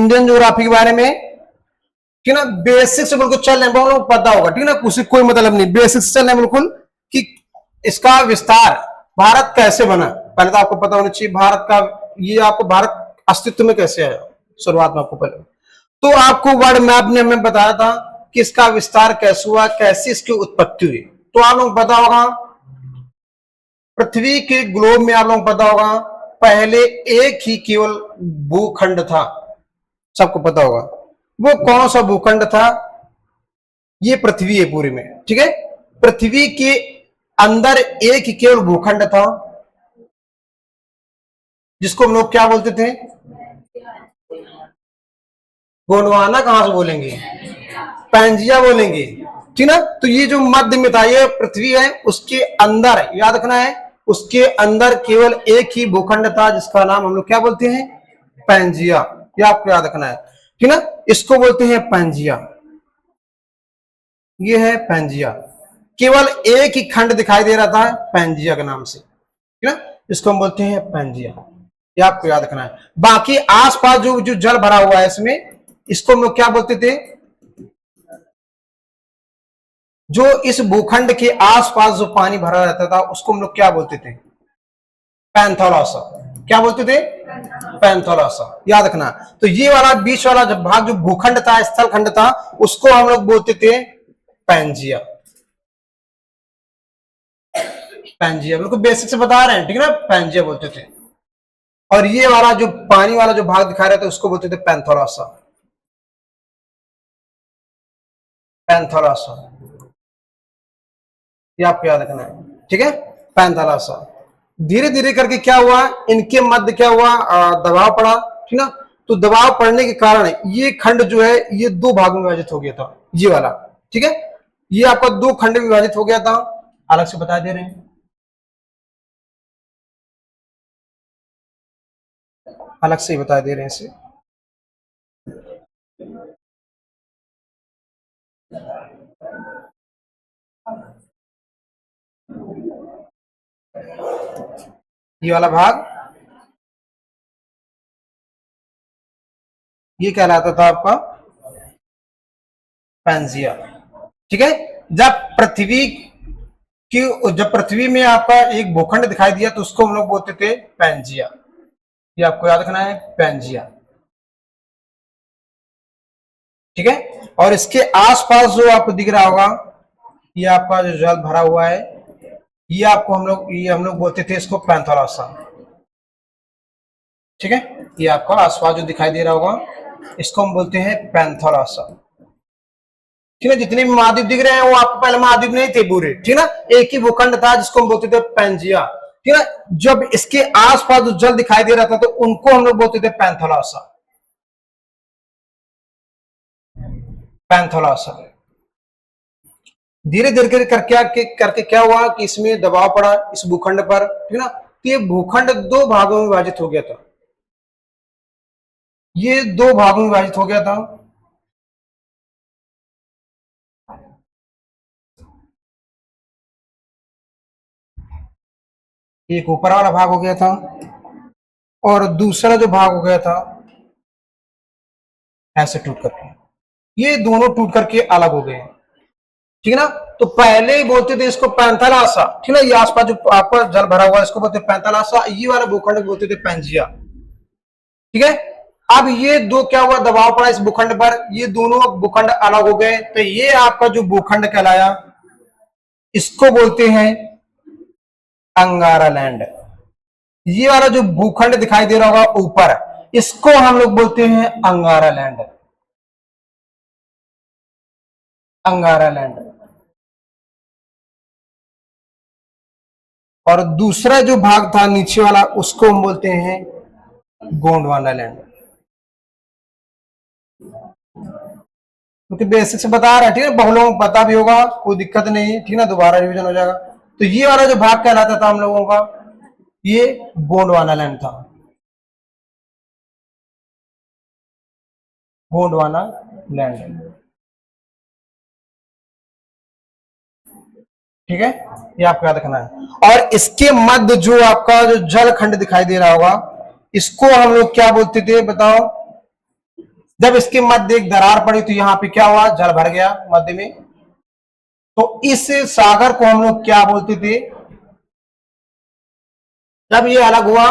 Indian geography के बारे में, ठीक है ना, बेसिक से बिल्कुल चल रहे हैं, लोग पता होगा, ठीक है ना, उसे कोई मतलब नहीं, बेसिक से चल रहे हैं बिल्कुल कि इसका विस्तार भारत कैसे बना, पहले तो आपको पता होना चाहिए भारत का, ये आपको भारत अस्तित्व में कैसे आया, शुरुआत में आपको पहले तो आपको वर्ल्ड मैप ने हमें बताया था कि इसका विस्तार कैसे हुआ, कैसे इसकी उत्पत्ति हुई। तो आप लोग पता होगा पृथ्वी के ग्लोब में आप लोग पता होगा पहले एक ही केवल भूखंड था, सबको पता होगा वो कौन सा भूखंड था, ये पृथ्वी है पूरी में, ठीक है, पृथ्वी के अंदर एक ही केवल भूखंड था जिसको हम लोग क्या बोलते थे, गोंडवाना कहां से बोलेंगे, पैंजिया बोलेंगे, ठीक ना। तो ये जो मध्य में था ये पृथ्वी है, उसके अंदर याद रखना है, उसके अंदर केवल एक ही भूखंड था जिसका नाम हम लोग क्या बोलते हैं, पैंजिया, ये आपको याद रखना है, ठीक ना, इसको बोलते हैं पैंजिया, ये है पैंजिया, केवल एक ही खंड दिखाई दे रहा था पैंजिया के नाम से, ठीक ना, इसको हम बोलते हैं पैंजिया, ये आपको याद रखना है। बाकी आसपास जो जो जल भरा हुआ है इसमें, इसको हम लोग क्या बोलते थे, जो इस भूखंड के आसपास जो पानी भरा रहता था उसको हम लोग क्या बोलते थे, पैंथोलॉसा, क्या बोलते थे, पैंथोलॉसा, याद रखना। तो ये वाला बीच वाला जो भाग जो भूखंड था, स्थल खंड था, उसको हम लोग बोलते थे पैंजिया, पैंजिया बिल्कुल बेसिक से बता रहे हैं, ठीक है ना, पैंजिया बोलते थे। और ये वाला जो पानी वाला जो भाग दिखा रहे थे उसको बोलते थे पैंथोलॉसा, पैंथोलॉसा, ये आपको याद रखना है, ठीक है, पैंथोलॉसा। धीरे धीरे करके क्या हुआ, इनके मध्य क्या हुआ, दबाव पड़ा, ठीक ना, तो दबाव पड़ने के कारण ये खंड जो है ये दो भागों में विभाजित हो गया था, ये वाला, ठीक है, ये आपका दो खंड में विभाजित हो गया था, अलग से बता दे रहे हैं, अलग से बता दे रहे हैं इसे, ये वाला भाग ये कहलाता था आपका पैंजिया, ठीक है। जब पृथ्वी में आपका एक भूखंड दिखाई दिया तो उसको हम लोग बोलते थे पैंजिया, ये आपको याद रखना है, पैंजिया, ठीक है। और इसके आसपास जो आपको दिख रहा होगा ये आपका जो जल भरा हुआ है, ये हम लोग बोलते थे इसको पैंथोलॉसा, ठीक है, ये आपका आसपास जो दिखाई दे रहा होगा इसको हम बोलते हैं पैंथोलॉसा, ठीक है। जितने भी महाद्वीप दिख रहे हैं वो आपको पहले महाद्वीप नहीं थे पूरे, ठीक है ना, एक ही भूखंड था जिसको हम बोलते थे पैंजिया, ठीक है। जब इसके आसपास जो जल दिखाई दे रहा था तो उनको हम लोग बोलते थे पैंथोलॉसा, पैंथोलॉसा। धीरे धीरे करके क्या हुआ कि इसमें दबाव पड़ा इस भूखंड पर, ठीक है ना, तो ये भूखंड दो भागों में विभाजित हो गया था, ये दो भागों में विभाजित हो गया था, एक ऊपर वाला भाग हो गया था और दूसरा जो भाग हो गया था ऐसे टूट करके, ये दोनों टूट करके अलग हो गए, ठीक है ना। तो पहले ही बोलते थे इसको पैंथोलॉसा, ठीक है ना, ये आसपास जो आपका जल भरा हुआ है इसको बोलते पैंथोलॉसा, ये वाला भूखंड बोलते थे पैंजिया, ठीक है। अब ये दो क्या हुआ, दबाव पड़ा इस भूखंड पर, ये दोनों भूखंड अलग हो गए, तो ये आपका जो भूखंड कहलाया इसको बोलते हैं अंगारा लैंड, ये वाला जो भूखंड दिखाई दे रहा होगा ऊपर इसको हम लोग बोलते हैं अंगारा लैंड, अंगारा लैंड। और दूसरा जो भाग था नीचे वाला उसको हम बोलते हैं गोंडवाना लैंड, क्योंकि बेसिक से बता रहा है, ठीक है, बहुत लोगों को पता भी होगा, कोई दिक्कत नहीं है, ठीक है ना, दोबारा रिवीजन हो जाएगा। तो ये वाला जो भाग कहलाता था हम लोगों का ये गोंडवाना लैंड था, गोंडवाना लैंड, ठीक है, ये आपको याद रखना है। और इसके मध्य जो आपका जो जल खंड दिखाई दे रहा होगा इसको हम लोग क्या बोलते थे बताओ, जब इसके मध्य एक दरार पड़ी तो यहाँ पे क्या हुआ, जल भर गया मध्य में। तो इस सागर को हम लोग क्या बोलते थे, जब ये अलग हुआ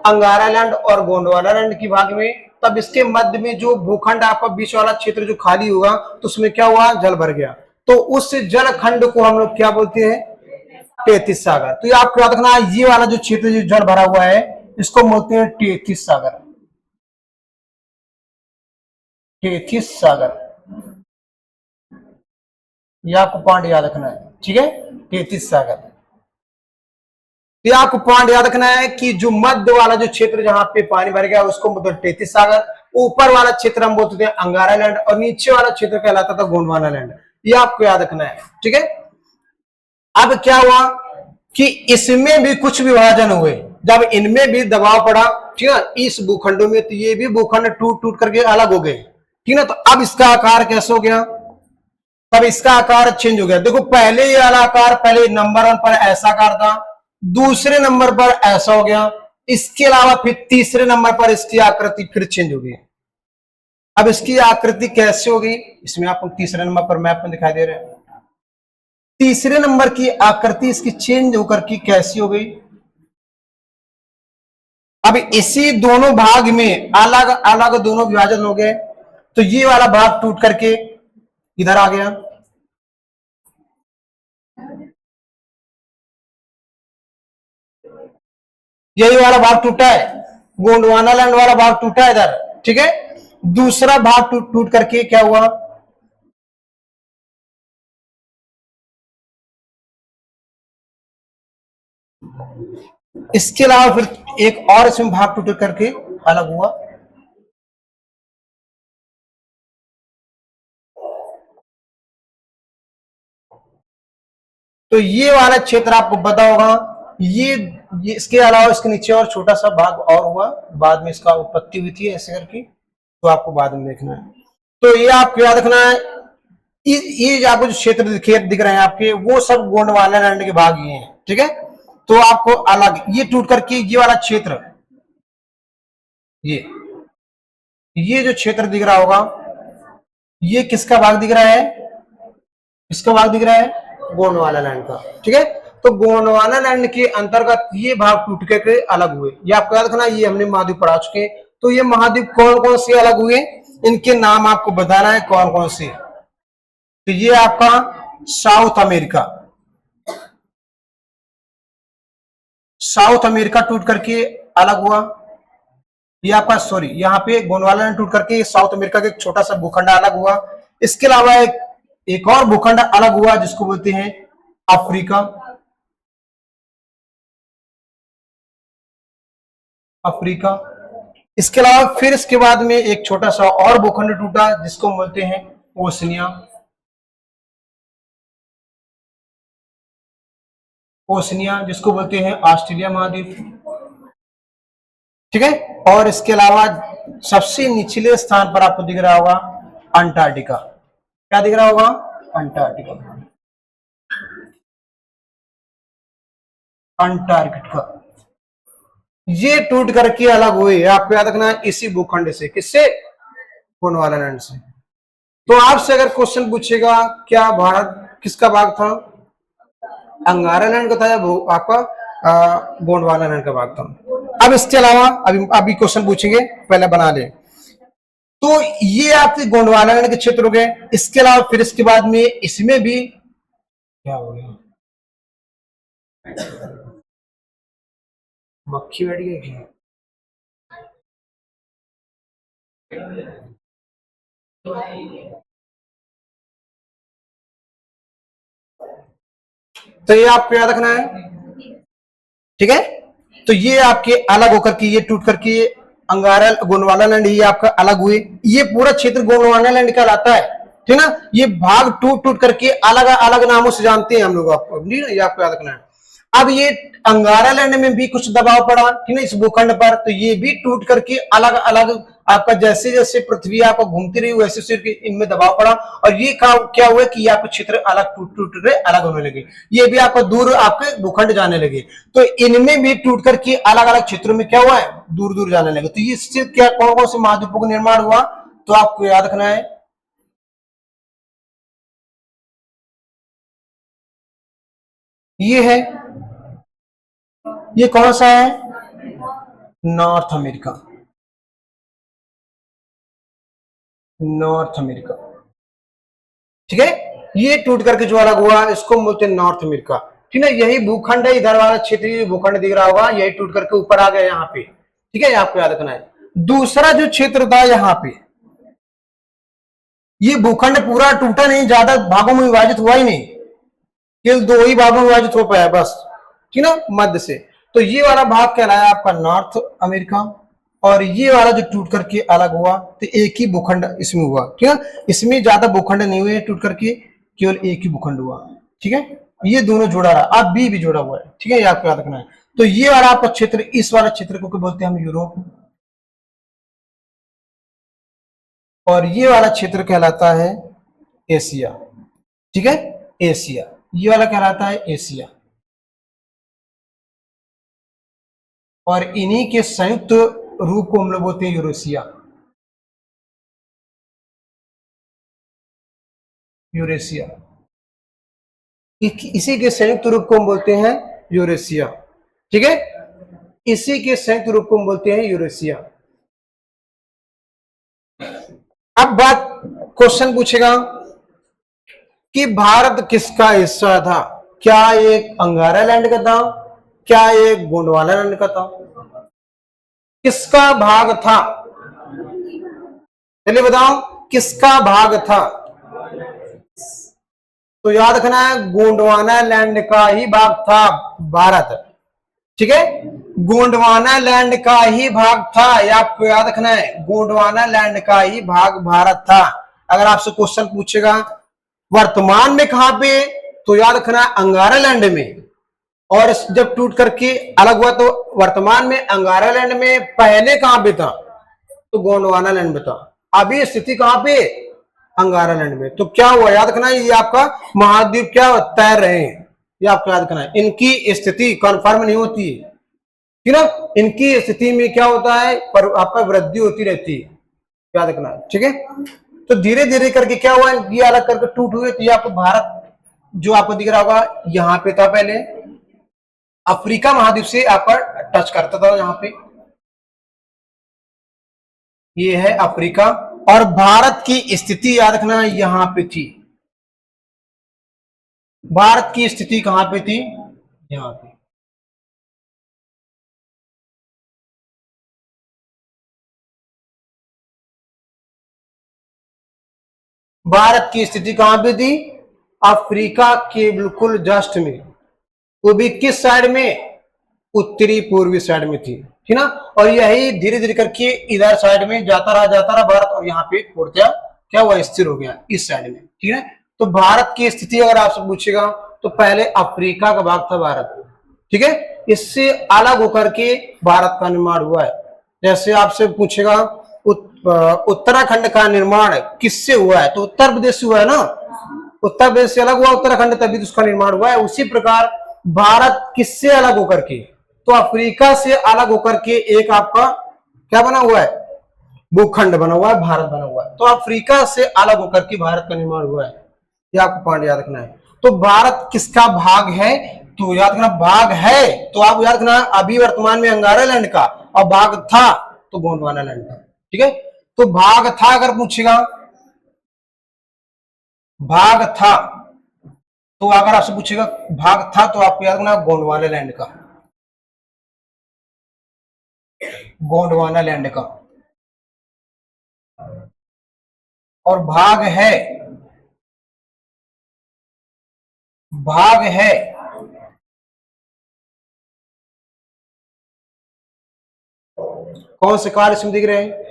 अंगारा लैंड और गोंडवाना लैंड की भाग में, तब इसके मध्य में जो भूखंड आपका बीच वाला क्षेत्र जो खाली होगा तो उसमें क्या हुआ, जल भर गया। तो उस जल खंड को हम लोग क्या बोलते हैं, टेथिस सागर। तो ये आपको याद रखना, ये वाला जो क्षेत्र जो जल भरा हुआ है इसको बोलते हैं टेथिस सागर। टेथिस सागर, ये आपको पॉइंट याद रखना है, ठीक है, टेथिस सागर। ये आपको पॉइंट याद रखना है कि जो मध्य वाला जो क्षेत्र जहां पे पानी भर गया उसको बोलते हैं टेथिस सागर, ऊपर वाला क्षेत्र हम बोलते थे अंगारा लैंड और नीचे वाला क्षेत्र कहलाता था गोंडवाना लैंड। ये आपको याद रखना है, ठीक है। अब क्या हुआ कि इसमें भी कुछ विभाजन हुए, जब इनमें भी दबाव पड़ा, ठीक है, इस भूखंडों में, तो ये भी भूखंड टूट टूट करके अलग हो गए, ठीक है। तो अब इसका आकार कैसे हो गया, तब इसका आकार चेंज हो गया। देखो पहले ये वाला आकार, पहले नंबर 1 पर ऐसा आकार था, दूसरे नंबर पर ऐसा हो गया, इसके अलावा फिर तीसरे नंबर पर इसकी आकृति फिर चेंज हो गई। अब इसकी आकृति कैसे हो गई, इसमें आपको तीसरे नंबर पर मैप में दिखाई दे रहे हैं। तीसरे नंबर की आकृति इसकी चेंज होकर की कैसी हो गई, अब इसी दोनों भाग में अलग अलग दोनों विभाजन हो गए, तो ये वाला भाग टूट करके इधर आ गया, यही वाला भाग टूटा है, गोंडवाना लैंड वाला भाग टूटा है इधर, ठीक है। दूसरा भाग टूट टूट करके क्या हुआ, इसके अलावा फिर एक और इसमें भाग टूट करके अलग हुआ। तो ये वाला क्षेत्र आपको पता होगा, ये इसके अलावा इसके नीचे और छोटा सा भाग और हुआ, बाद में इसका उत्पत्ति हुई थी ऐसे करके, तो आपको बाद में देखना है। तो ये आपको याद रखना है, ये आपको जो क्षेत्र खेत दिख रहे हैं आपके, वो सब गोंडवाना लैंड के भाग ये हैं, ठीक है। तो आपको अलग ये टूट करके ये वाला क्षेत्र, ये जो क्षेत्र दिख रहा होगा, ये किसका भाग दिख रहा है, किसका भाग दिख रहा है, गोंडवाना लैंड का, ठीक है। तो गोंडवाना लैंड के अंतर्गत ये भाग टूट के अलग हुए। ये आपको याद रखना, ये हमने महाद्वीप पढ़ा चुके। तो ये महाद्वीप कौन कौन से अलग हुए, इनके नाम आपको बताना है कौन कौन से। तो ये आपका साउथ अमेरिका, साउथ अमेरिका टूट करके अलग हुआ। ये आपका सॉरी, यहाँ पे गोंडवाना लैंड टूट करके साउथ अमेरिका के एक छोटा सा भूखंड अलग हुआ। इसके अलावा एक और भूखंड अलग हुआ जिसको बोलते हैं अफ्रीका, अफ्रीका। इसके अलावा फिर इसके बाद में एक छोटा सा और भूखंड टूटा जिसको बोलते हैं ओशनिया, ओशनिया जिसको बोलते हैं ऑस्ट्रेलिया महाद्वीप, ठीक है। और इसके अलावा सबसे निचले स्थान पर आपको दिख रहा होगा अंटार्कटिका, क्या दिख रहा होगा, अंटार्कटिका, अंटार्कटिका। ये टूट करके अलग हुए, आपको याद रखना है इसी भूखंड से, किससे, गोंडवाना लैंड से। तो आपसे अगर क्वेश्चन पूछेगा क्या भारत किसका भाग था, अंगारा लैंड का था या आपका गोंडवाना लैंड का भाग था। अब इसके अलावा अभी क्वेश्चन पूछेंगे, पहले बना ले। तो ये आपके गोंडवाना लैंड के क्षेत्र हो गए। इसके अलावा फिर इसके बाद में इसमें भी क्या हो गया, मक्खी बैठ गई क्या, तो ये आपको याद रखना है, ठीक है। तो ये आपके अलग होकर के ये टूट करके अंगारा गोंडवाना लैंड ये आपका अलग हुए। ये पूरा क्षेत्र गोंडवाना लैंड कहलाता है, ठीक ना। ये भाग टूट टूट करके अलग अलग नामों से जानते हैं हम लोग, आपको नहीं, ये आपको याद रखना है। अब ये अंगारा लैंड में भी कुछ दबाव पड़ा, ठीक है, इस भूखंड पर, तो ये भी टूट करके अलग अलग आपका जैसे जैसे पृथ्वी आपको घूमती रही वैसे वैसे इनमें दबाव पड़ा, और ये क्या हुआ कि आपके क्षेत्र अलग टूट टूट के अलग होने लगे, ये भी आपको दूर आपके भूखंड जाने लगे। तो इनमें भी टूट करके अलग अलग क्षेत्रों में क्या हुआ है, दूर दूर जाने लगे। तो इससे क्या कौन कौन से महाद्वीपों का निर्माण हुआ, तो आपको याद रखना है ये है, ये कौन सा है, नॉर्थ अमेरिका, नॉर्थ अमेरिका। ठीक है, ये टूट करके जो अलग हुआ इसको बोलते हैं नॉर्थ अमेरिका। ठीक है, यही भूखंड है, इधर वाला क्षेत्रीय भूखंड दिख रहा होगा, यही टूट करके ऊपर आ गया यहाँ पे। ठीक है, आपको याद रखना है। दूसरा जो क्षेत्र था यहाँ पे, ये भूखंड पूरा टूटा नहीं, ज्यादा भागों में विभाजित हुआ ही नहीं, केवल दो ही भागों में विभाजित हो पाया बस। ठीक है ना, मध्य से। तो ये वाला भाग कहलाया आपका नॉर्थ अमेरिका, और ये वाला जो टूट करके अलग हुआ तो एक ही भूखंड इसमें हुआ। ठीक है, इसमें ज्यादा भूखंड नहीं हुए टूट करके, केवल एक ही भूखंड हुआ। ठीक है, ये दोनों जुड़ा रहा, अब बी भी जुड़ा हुआ है। ठीक है, ये आपको याद रखना है। तो ये वाला आपका क्षेत्र, इस वाला क्षेत्र को बोलते हैं हम यूरोप, और ये वाला क्षेत्र कहलाता है एशिया। ठीक है, एशिया, ये वाला कहलाता है एशिया, और इन्हीं के संयुक्त रूप को हम लोग बोलते हैं यूरेशिया, यूरेशिया। इसी के संयुक्त रूप को हम बोलते हैं यूरेशिया। ठीक है, इसी के संयुक्त रूप को हम बोलते हैं यूरेशिया। अब बात, क्वेश्चन पूछेगा कि भारत किसका हिस्सा था, क्या एक अंगारा लैंड का था, क्या एक गोंडवाना लैंड का था, किसका भाग था, चलिए बताओ किसका भाग था। तो याद रखना है गोंडवाना लैंड का ही भाग था भारत। ठीक है, गोंडवाना लैंड का ही भाग था, यह आपको याद रखना है, गोंडवाना लैंड का ही भाग भारत था। अगर आपसे क्वेश्चन पूछेगा वर्तमान में कहां पे, तो याद रखना है अंगारा लैंड में, और जब टूट करके अलग हुआ तो वर्तमान में अंगारा लैंड में, पहले कहां पे था, तो गोंडवाना लैंड में था। अभी स्थिति कहां पे, अंगारा लैंड में। तो क्या हुआ, याद रखना है, ये आपका महाद्वीप क्या तैर रहे हैं, ये आपको याद रखना है। इनकी स्थिति कंफर्म नहीं होती है, ठीक ना, इनकी स्थिति में क्या होता है, पर आपका वृद्धि होती रहती है, याद रखना है। ठीक है, तो धीरे धीरे करके क्या हुआ, ये अलग करके टूट हुए। तो ये आपको भारत जो आपको दिख रहा होगा यहाँ पे था, पहले अफ्रीका महाद्वीप से आपका टच करता था यहाँ पे, ये है अफ्रीका, और भारत की स्थिति याद रखना यहां पे थी। भारत की स्थिति कहां पे थी, यहां पे। भारत की स्थिति कहां पे थी, अफ्रीका के बिल्कुल जस्ट में, वो भी किस साइड में, उत्तरी पूर्वी साइड में थी। ठीक ना, और यही धीरे धीरे करके इधर साइड में जाता रहा भारत, और यहाँ पे पूर्णतः क्या हुआ, स्थिर हो गया इस साइड में। ठीक है, तो भारत की स्थिति अगर आपसे पूछेगा तो पहले अफ्रीका का भाग था भारत। ठीक है, इससे अलग होकर के भारत का निर्माण हुआ है। जैसे आपसे पूछेगा उत्तराखंड का निर्माण किससे हुआ है, तो उत्तर प्रदेश से हुआ है ना, उत्तर प्रदेश से अलग हुआ उत्तराखंड, तभी तो उसका निर्माण हुआ है। उसी प्रकार भारत किससे अलग होकर के, तो अफ्रीका से अलग होकर के एक आपका क्या बना हुआ है, भूखंड बना हुआ है, भारत बना हुआ है। तो अफ्रीका से अलग होकर के भारत का निर्माण हुआ है, ये आपको पॉइंट याद रखना है। तो भारत किसका भाग है, तो याद रखना भाग है, तो आप याद रखना अभी वर्तमान में अंगारा लैंड का, और भाग था तो गोंडवाना लैंड का। ठीक है, तो भाग था अगर पूछेगा, भाग था, तो अगर आपसे पूछेगा भाग था, तो आपको याद रखना गोंडवाना लैंड का, गोंडवाना लैंड का। और भाग है, भाग है कौन से काल इसमें दिख रहे हैं,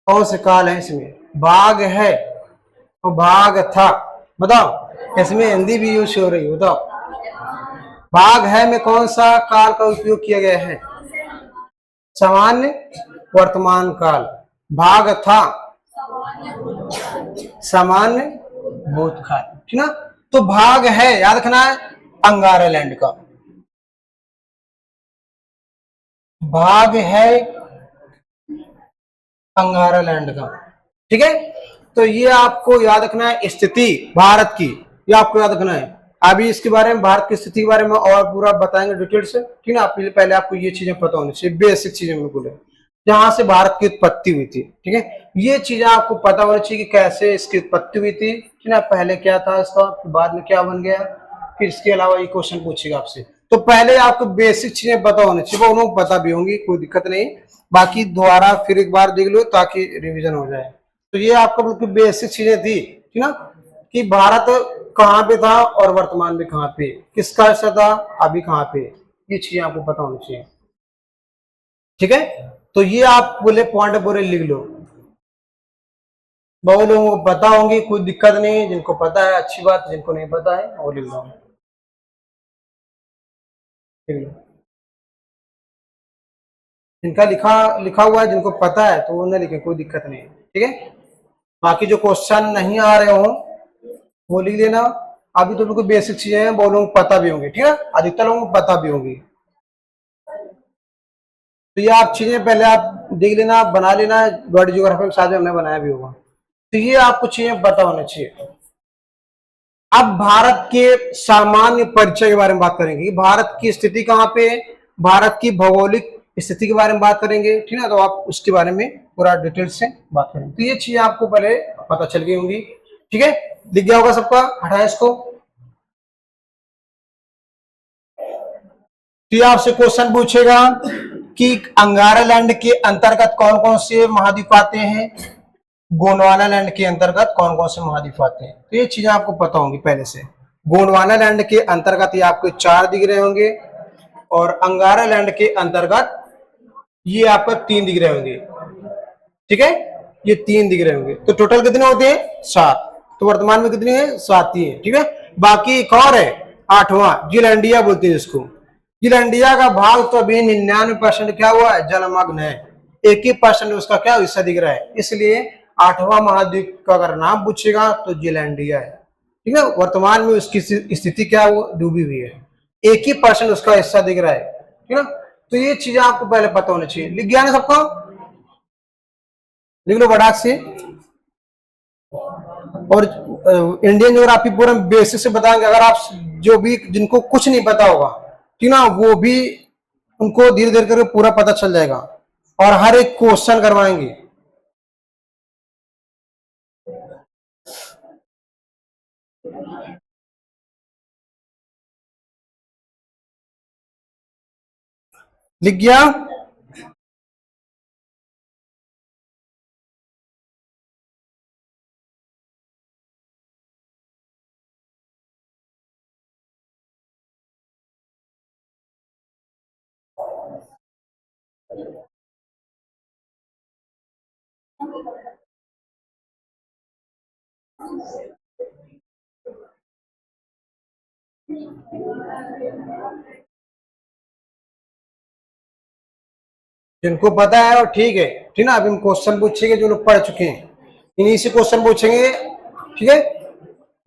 कौन से काल है इसमें, भाग है और भाग था, बताओ इसमें हिंदी भी यूज हो रही है, बताओ भाग है में कौन सा काल का उपयोग किया गया है, सामान्य वर्तमान काल, भाग था सामान्य भूतकाल। ठीक ना, तो भाग है याद रखना है अंगारा लैंड का, भाग है अंगारा लैंड का। ठीक है, तो ये आपको याद रखना है स्थिति भारत की, ये आपको याद रखना है। अभी इसके बारे में, भारत की स्थिति के बारे में और पूरा बताएंगे डिटेल से, ठीक है। पहले आपको ये चीजें पता होनी चाहिए, बेसिक चीजें बिल्कुल है, जहां से भारत की उत्पत्ति हुई थी। ठीक है, ये चीजें आपको पता होनी चाहिए कि कैसे इसकी उत्पत्ति हुई थी, ठीक है। पहले क्या था इसका, बाद में क्या बन गया, फिर इसके अलावा ये क्वेश्चन पूछेगा आपसे। तो पहले आपको बेसिक चीजें पता होनी चाहिए, वो लोग पता भी होंगी, कोई दिक्कत नहीं। बाकी दोबारा फिर एक बार देख लो ताकि रिवीजन हो जाए। तो ये आपका बिल्कुल बेसिक चीजें थी, ठीक ना, कि भारत कहाँ पे था और वर्तमान में कहाँ पे, किसका हिस्सा था, अभी कहाँ पे, ये चीजें आपको पता होनी चाहिए। ठीक है, तो ये आप बोले पॉइंट बोले लिख लो, बहुत लोगों को पता होंगी, कोई दिक्कत नहीं, जिनको पता है अच्छी बात, जिनको नहीं पता है वो लिख लो, लिख लो। जिनका लिखा लिखा हुआ है, जिनको पता है तो वो न लिखे, कोई दिक्कत नहीं है। ठीक है, बाकी जो क्वेश्चन नहीं आ रहे हो वो लिख लेना। अभी तो बिल्कुल बेसिक चीजें हैं, वो लोगों को पता भी होंगी, ठीक है, अधिकतर लोगों को पता भी होंगी। तो ये आप चीजें पहले आप देख लेना, बना लेना, वर्ल्ड ज्योग्राफी के साथ में हमने बनाया भी होगा। तो ये आपको चीजें पता होना चाहिए। अब भारत के सामान्य परिचय के बारे में बात करेंगे, भारत की स्थिति कहाँ पे है, भारत की भौगोलिक स्थिति के बारे में बात करेंगे, ठीक है। तो आप उसके बारे में पूरा डिटेल से बात करेंगे। तो ये चीजें आपको पहले पता चल गई होंगी, ठीक है, दिख गया होगा सबका, हटाए इसको। तो आपसे क्वेश्चन पूछेगा कि अंगारा लैंड के अंतर्गत कौन कौन से महाद्वीप आते हैं, गोंडवाना लैंड के अंतर्गत कौन कौन से महाद्वीप आते हैं। तो ये चीजें आपको पता होंगी पहले से। गोंडवाना लैंड के अंतर्गत ये आपको 4 दिख रहे होंगे, और अंगारा लैंड के अंतर्गत ये आपको 3 दिख रहे होंगे। ठीक है, ये 3 दिख रहे होंगे। तो टोटल कितने होते हैं, 7। तो वर्तमान में कितने हैं, 7 ही है। ठीक है, बाकी एक और है 8वां, जिलैंडिया बोलते हैं इसको। जिलैंडिया का भाग तो अभी 99% क्या हुआ है, जलमग्न है। 1% उसका क्या हिस्सा दिख रहा है, इसलिए 8वां महाद्वीप का अगर नाम पूछेगा तो जिलैंडिया है। ठीक है, वर्तमान में उसकी स्थिति क्या है, वो डूबी हुई है, 1% उसका हिस्सा दिख रहा है। ठीक है, तो ये चीजें आपको पहले पता होनी चाहिए। लिख गया ना सबको, लिख लो बड़ाक से। और इंडियन ज्योग्राफी पूरा बेसिक से बताएंगे, अगर आप जो भी जिनको कुछ नहीं पता होगा, ठीक ना, वो भी उनको धीरे धीरे करके पूरा पता चल जाएगा, और हर एक क्वेश्चन करवाएंगे। लिख गया, जिनको पता है और ठीक है, ठीक ना। अभी हम क्वेश्चन पूछेंगे जो लोग पढ़ चुके हैं, इन्हीं से क्वेश्चन पूछेंगे, ठीक है,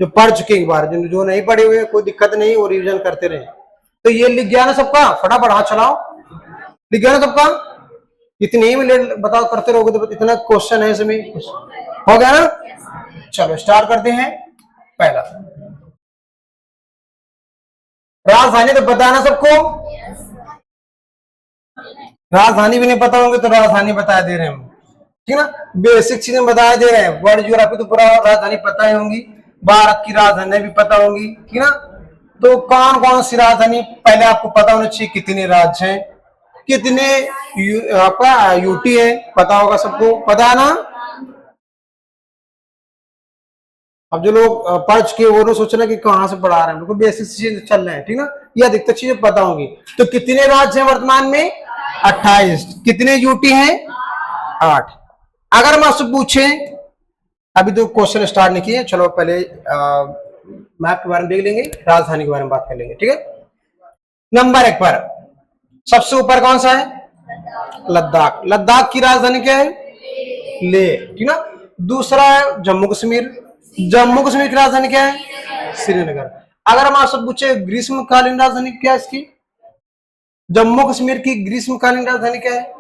जो पढ़ चुके हैं। एक बार जो नहीं पढ़े हुए कोई दिक्कत नहीं, वो रिविजन करते रहे। तो ये लिख गया ना सबका, फटाफट हाथ चलाओ, लिख गया ना सबका। इतनी ही मिनट बताओ करते रहोगे तो इतना क्वेश्चन है इसमें, हो गया ना। चलो स्टार्ट करते हैं। पहला, राजधानी तो बताना सबको, राजधानी भी नहीं पता होंगे तो राजधानी बता दे रहे हैं हम, ठीक है ना। बेसिक चीजें बता दे रहे हैं, वर्ल्ड ज्योग्राफी तो पूरा राजधानी पता ही होंगी, भारत की राजधानी भी पता होंगी, ठीक है ना। तो कौन कौन सी राजधानी पहले आपको पता होना चाहिए, कितने राज्य हैं, कितने आपका यूटी है, पता होगा सबको, पता है ना। अब जो लोग पढ़ चुके वो लोग सोच रहे हैं कि कहाँ से पढ़ा रहे हैं, बिल्कुल बेसिक चीजें चल रहे हैं, ठीक ना। ये अधिकतर चीजें पता होंगी। तो कितने राज्य हैं वर्तमान में, 28। कितने यूटी हैं, 8। अगर हम आपसे पूछे, अभी तो क्वेश्चन स्टार्ट नहीं किए, चलो पहले मैप के बारे में देख लेंगे, राजधानी के बारे में बात कर लेंगे, ठीक है। नंबर 1 पर सबसे ऊपर कौन सा है, लद्दाख। लद्दाख की राजधानी क्या है, ले, ठीक ना। दूसरा है जम्मू कश्मीर, जम्मू कश्मीर की राजधानी क्या है, श्रीनगर। अगर हम आपसे पूछे ग्रीष्मकालीन राजधानी क्या है इसकी, जम्मू कश्मीर की ग्रीष्मकालीन राजधानी क्या है,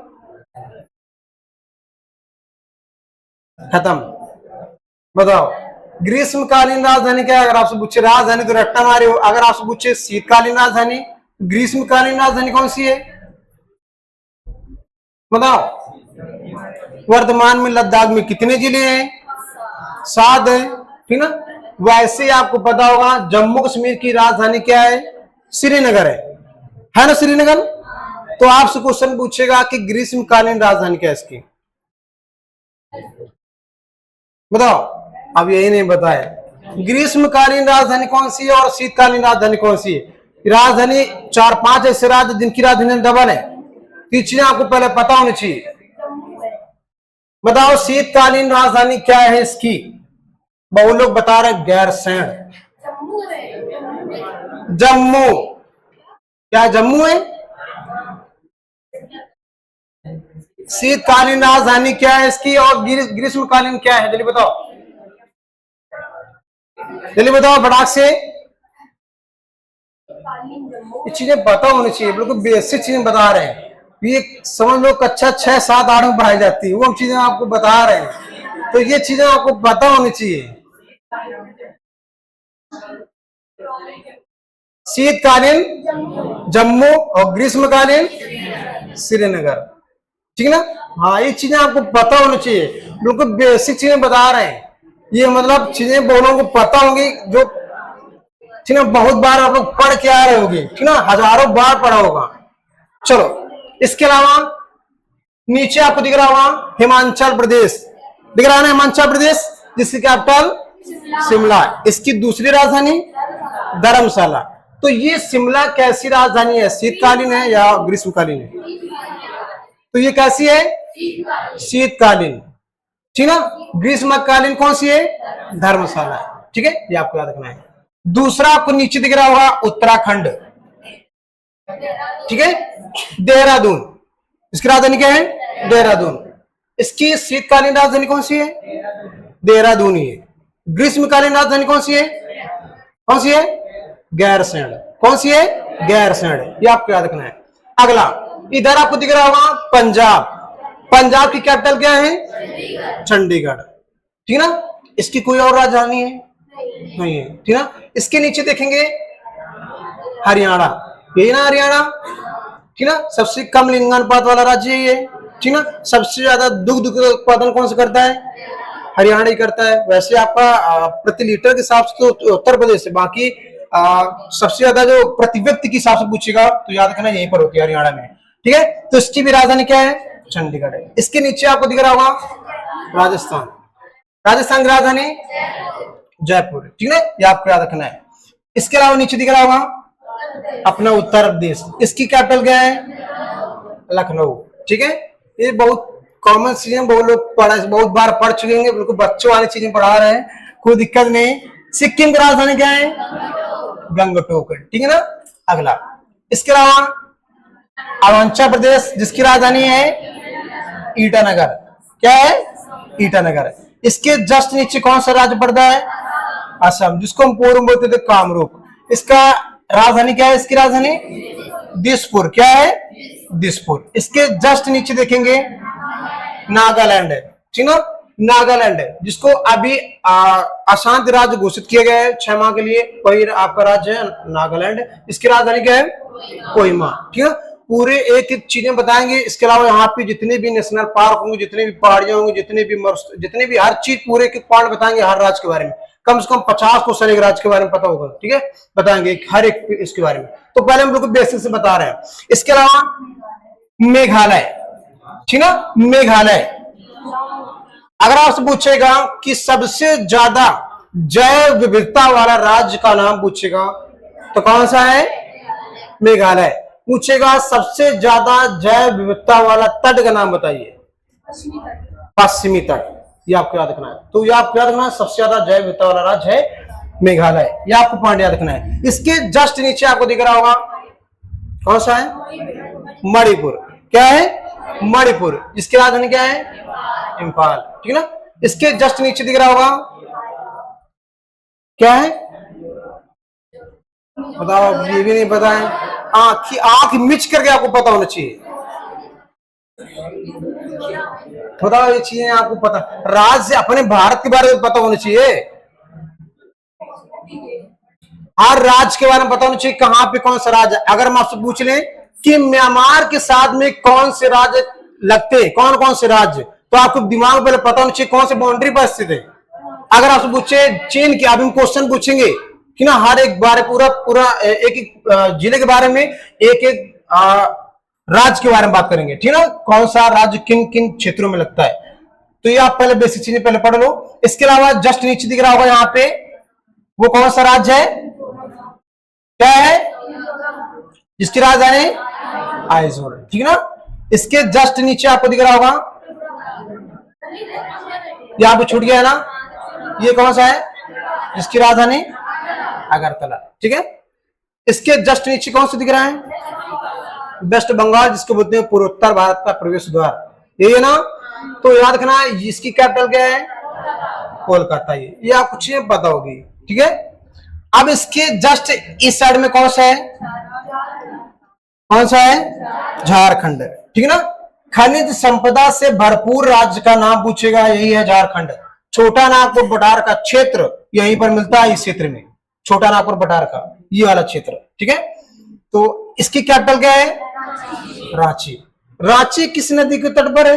खत्म। बताओ ग्रीष्मकालीन राजधानी क्या है? अगर आपसे पूछे राजधानी तो रट्टा मारे हो। अगर आपसे पूछे शीतकालीन राजधानी, ग्रीष्मकालीन राजधानी कौन सी है? बताओ। वर्तमान में लद्दाख में कितने जिले हैं? 7 है, ठीक ना। वैसे ही आपको पता होगा जम्मू कश्मीर की राजधानी क्या है? श्रीनगर है ना, श्रीनगर। तो आपसे क्वेश्चन पूछेगा कि ग्रीष्मकालीन राजधानी क्या है इसकी? बताओ। अब यही नहीं बताया ग्रीष्मकालीन राजधानी कौन सी है और शीतकालीन राजधानी कौन सी है। राजधानी 4-5 ऐसे राज्य जिनकी राजधानी डबल है, तो चीजें आपको पहले पता होनी चाहिए। बताओ शीतकालीन राजधानी क्या है इसकी? बहुत लोग बता रहे गैरसैंण। जम्मू। क्या जम्मू है? शीतकालीन राजधानी क्या है इसकी और ग्रीष्मकालीन क्या है? जल्दी बताओ, जल्दी बताओ फटाक से। ये चीजें पता होनी चाहिए, बिल्कुल बेसिक चीजें बता रहे हैं। ये समझ लो कक्षा 6, 7, 8 में पढ़ाई जाती है, वो हम चीजें आपको बता रहे हैं, तो ये चीजें आपको पता होनी चाहिए। शीतकालीन जम्मू और ग्रीष्मकालीन श्रीनगर, ठीक ना। हाँ, ये चीजें आपको पता होनी चाहिए, बिल्कुल बेसिक चीजें बता रहे हैं। ये मतलब चीजें बोलों को पता होंगी, जो ठीक ना बहुत बार आप लोग पढ़ के आ रहे होंगे, ठीक ना, हजारों बार पढ़ा होगा। चलो, इसके अलावा नीचे आपको दिख रहा होगा हिमाचल प्रदेश, दिख रहा है ना, हिमाचल प्रदेश, जिसकी कैपिटल शिमला। इसकी दूसरी राजधानी धर्मशाला। तो ये शिमला कैसी राजधानी है? शीतकालीन है या ग्रीष्मकालीन है? तो ये कैसी है? शीतकालीन, ठीक ना। ग्रीष्मकालीन कौन सी है? धर्मशाला, ठीक है, ये आपको याद रखना है। दूसरा आपको नीचे दिख रहा होगा उत्तराखंड, ठीक है, देहरादून। इसकी राजधानी क्या है? देहरादून। इसकी शीतकालीन राजधानी कौन सी है? देहरादून ही है। ग्रीष्मकालीन राजधानी कौन सी है? कौन सी है? गैरसैंण। कौन सी है? गैरसैंण। ये आपको याद रखना है। अगला इधर आपको दिख रहा होगा पंजाब। पंजाब की कैपिटल क्या है? चंडीगढ़, ठीक ना। इसकी कोई और राजधानी है? नहीं है, ठीक ना। इसके नीचे देखेंगे हरियाणा, यही ना हरियाणा, ठीक ना। सबसे कम लिंगानुपात वाला राज्य है ये, ठीक ना। सबसे ज्यादा दुग्ध उत्पादन कौन सा करता है? हरियाणा ही करता है। वैसे आपका प्रति लीटर के हिसाब से तो उत्तर प्रदेश है, बाकी सबसे ज्यादा जो प्रति व्यक्ति के हिसाब से पूछेगा तो याद रखना यहीं पर होती है, हरियाणा में, ठीक है। तो इसकी भी राजधानी क्या है? चंडीगढ़ है। इसके नीचे आपको दिख रहा होगा राजस्थान। राजस्थान की राजधानी जयपुर, ठीक है, ये आपको याद रखना है। इसके अलावा नीचे दिख रहा होगा अपना उत्तर प्रदेश। इसकी कैपिटल क्या है? लखनऊ, ठीक है। ये बहुत कॉमन चीजें, बहुत लोग बहुत बार पढ़ चुके होंगे, बिल्कुल बच्चों वाली चीजें पढ़ा रहे हैं, कोई दिक्कत नहीं। सिक्किम की राजधानी क्या है? गंगटोक, ठीक है ना। अगला इसके अलावा अरुणाचल प्रदेश, जिसकी राजधानी है ईटानगर। क्या है? ईटानगर। इसके जस्ट नीचे कौन सा राज्य पड़ता है? असम, जिसको हम पूर्व में बोलते थे कामरूप। इसका राजधानी क्या है? इसकी राजधानी दिसपुर। क्या है? दिसपुर। इसके जस्ट नीचे देखेंगे नागालैंड है, ठीक ना। नागालैंड है, जिसको अभी अशांत राज्य घोषित किया गया है 6 माह के लिए, वही आपका राज्य है नागालैंड। इसकी राजधानी क्या है? कोहिमा, ठीक है। पूरे एक एक चीजें बताएंगे। इसके अलावा यहाँ पे जितने भी नेशनल पार्क होंगे, जितने भी पहाड़ियां होंगी, जितने भी हर चीज पूरे के पॉइंट बताएंगे हर राज्य के बारे में। कम से कम 50 क्वेश्चन एक राज्य के बारे में पता होगा, ठीक है, बताएंगे हर एक इसके बारे में। तो पहले हम लोग बेसिक से बता रहे हैं। इसके अलावा मेघालय, ठीक ना, मेघालय। अगर आपसे पूछेगा कि सबसे ज्यादा जैव विविधता वाला राज्य का नाम पूछेगा तो कौन सा है? मेघालय। पूछेगा सबसे ज्यादा जैव विविधता वाला तट का नाम बताइए। पश्चिमी तट, ये आपको याद रखना है। तो ये आपको याद रखना है, सबसे ज्यादा जैव विविधता वाला राज्य है मेघालय, ये आपको पॉइंट याद रखना है। इसके जस्ट नीचे आपको दिख रहा होगा कौन सा है? मणिपुर। क्या है? मणिपुर। इसकी राजधानी क्या है? इम्फाल, ठीक है ना। इसके जस्ट नीचे दिख रहा होगा क्या है? बताओ, ये भी नहीं पता है। आंख मिच करके आपको पता होना चाहिए। बताओ, ये चीजें आपको पता, राज्य अपने भारत के बारे में पता होना चाहिए, हर राज्य के बारे में पता होना चाहिए, कहां पे कौन सा राज्य है। अगर हम आपसे पूछ लें कि म्यांमार के साथ में कौन से राज्य लगते हैं, कौन कौन से राज्य, तो आपको दिमाग में पहले पता होना चाहिए कौन से बाउंड्री पर स्थित है। अगर आपसे पूछे चीन की, आप हम क्वेश्चन पूछेंगे कि ना हर एक बारे पूरा पूरा एक एक जिले के बारे में, एक एक राज्य के बारे में बात करेंगे, ठीक है ना, कौन सा राज्य किन किन क्षेत्रों में लगता है। तो ये आप पहले बेसिक चीजें पहले पढ़ लो। इसके अलावा जस्ट नीचे दिख रहा होगा यहाँ पे, वो कौन सा राज्य है, क्या है, जिसकी राजधानी आइजोल, ठीक है ना। इसके जस्ट नीचे आपको दिख रहा होगा, यहां पे छूट गया है ना, ये कौन सा है, जिसकी राजधानी अगरतला, ठीक है। इसके जस्ट नीचे कौन सा दिख रहा है, वेस्ट बंगाल, जिसको बोलते हैं पूर्वोत्तर भारत का प्रवेश द्वार, यही है ना। तो याद रखना इसकी कैपिटल क्या है, कोलकाता, ये आपको चीजें पता होगी, ठीक है। अब इसके जस्ट इस साइड में कौन सा है, कौन सा है, झारखंड, ठीक है ना। खनिज संपदा से भरपूर राज्य का नाम पूछेगा, यही है झारखंड। छोटा नागपुर बटार का क्षेत्र यहीं पर मिलता है, इस क्षेत्र में, छोटा नागपुर बटार का ये वाला क्षेत्र, ठीक है। तो इसकी कैपिटल क्या है, रांची। रांची किस नदी के तट पर है,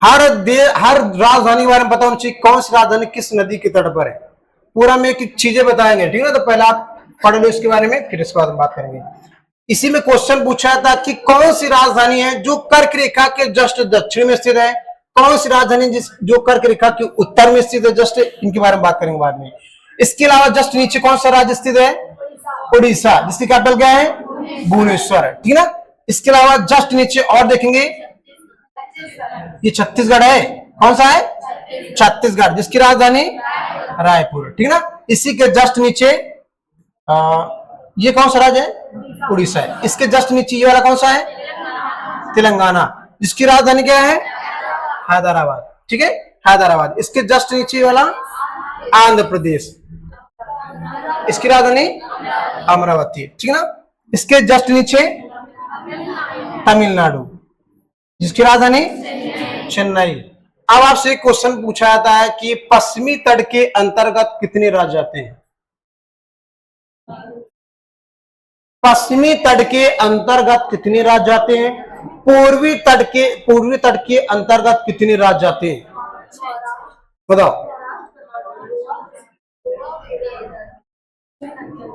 हर राजधानी के बारे में पता होना चाहिए, कौन सी राजधानी किस नदी के तट पर है, पूरा में एक चीजें बताएंगे, ठीक है ना। तो पहले आप पढ़ लो इसके बारे में, फिर इसके बाद हम बात करेंगे। इसी में क्वेश्चन पूछा था कि कौन सी राजधानी है जो कर्क रेखा के जस्ट दक्षिण में स्थित है, कौन सी राजधानी जो कर्क रेखा के उत्तर में स्थित है, जस्ट इनके बारे में बात करेंगे बाद में। इसके अलावा जस्ट नीचे कौन सा राज्य स्थित है, उड़ीसा, जिसकी कैपिटल क्या है, भुवनेश्वर, ठीक है ना। इसके अलावा जस्ट नीचे और देखेंगे, ये छत्तीसगढ़ है, कौन सा है, छत्तीसगढ़, जिसकी राजधानी रायपुर, ठीक है ना। इसी के जस्ट नीचे ये कौन सा राज्य है, उड़ीसा है। इसके जस्ट नीचे ये वाला कौन सा है, तेलंगाना, जिसकी राजधानी क्या है, हैदराबाद, ठीक है, हैदराबाद। इसके जस्ट नीचे वाला आंध्र प्रदेश, इसकी राजधानी अमरावती, ठीक है ना। इसके जस्ट नीचे तमिलनाडु, जिसकी राजधानी चेन्नई। अब आपसे एक क्वेश्चन पूछा जाता है कि पश्चिमी तट के अंतर्गत कितने राज्य आते हैं, पश्चिमी तट के अंतर्गत कितने राज्य आते हैं, पूर्वी तट के अंतर्गत कितने राज्य आते हैं, बताओ।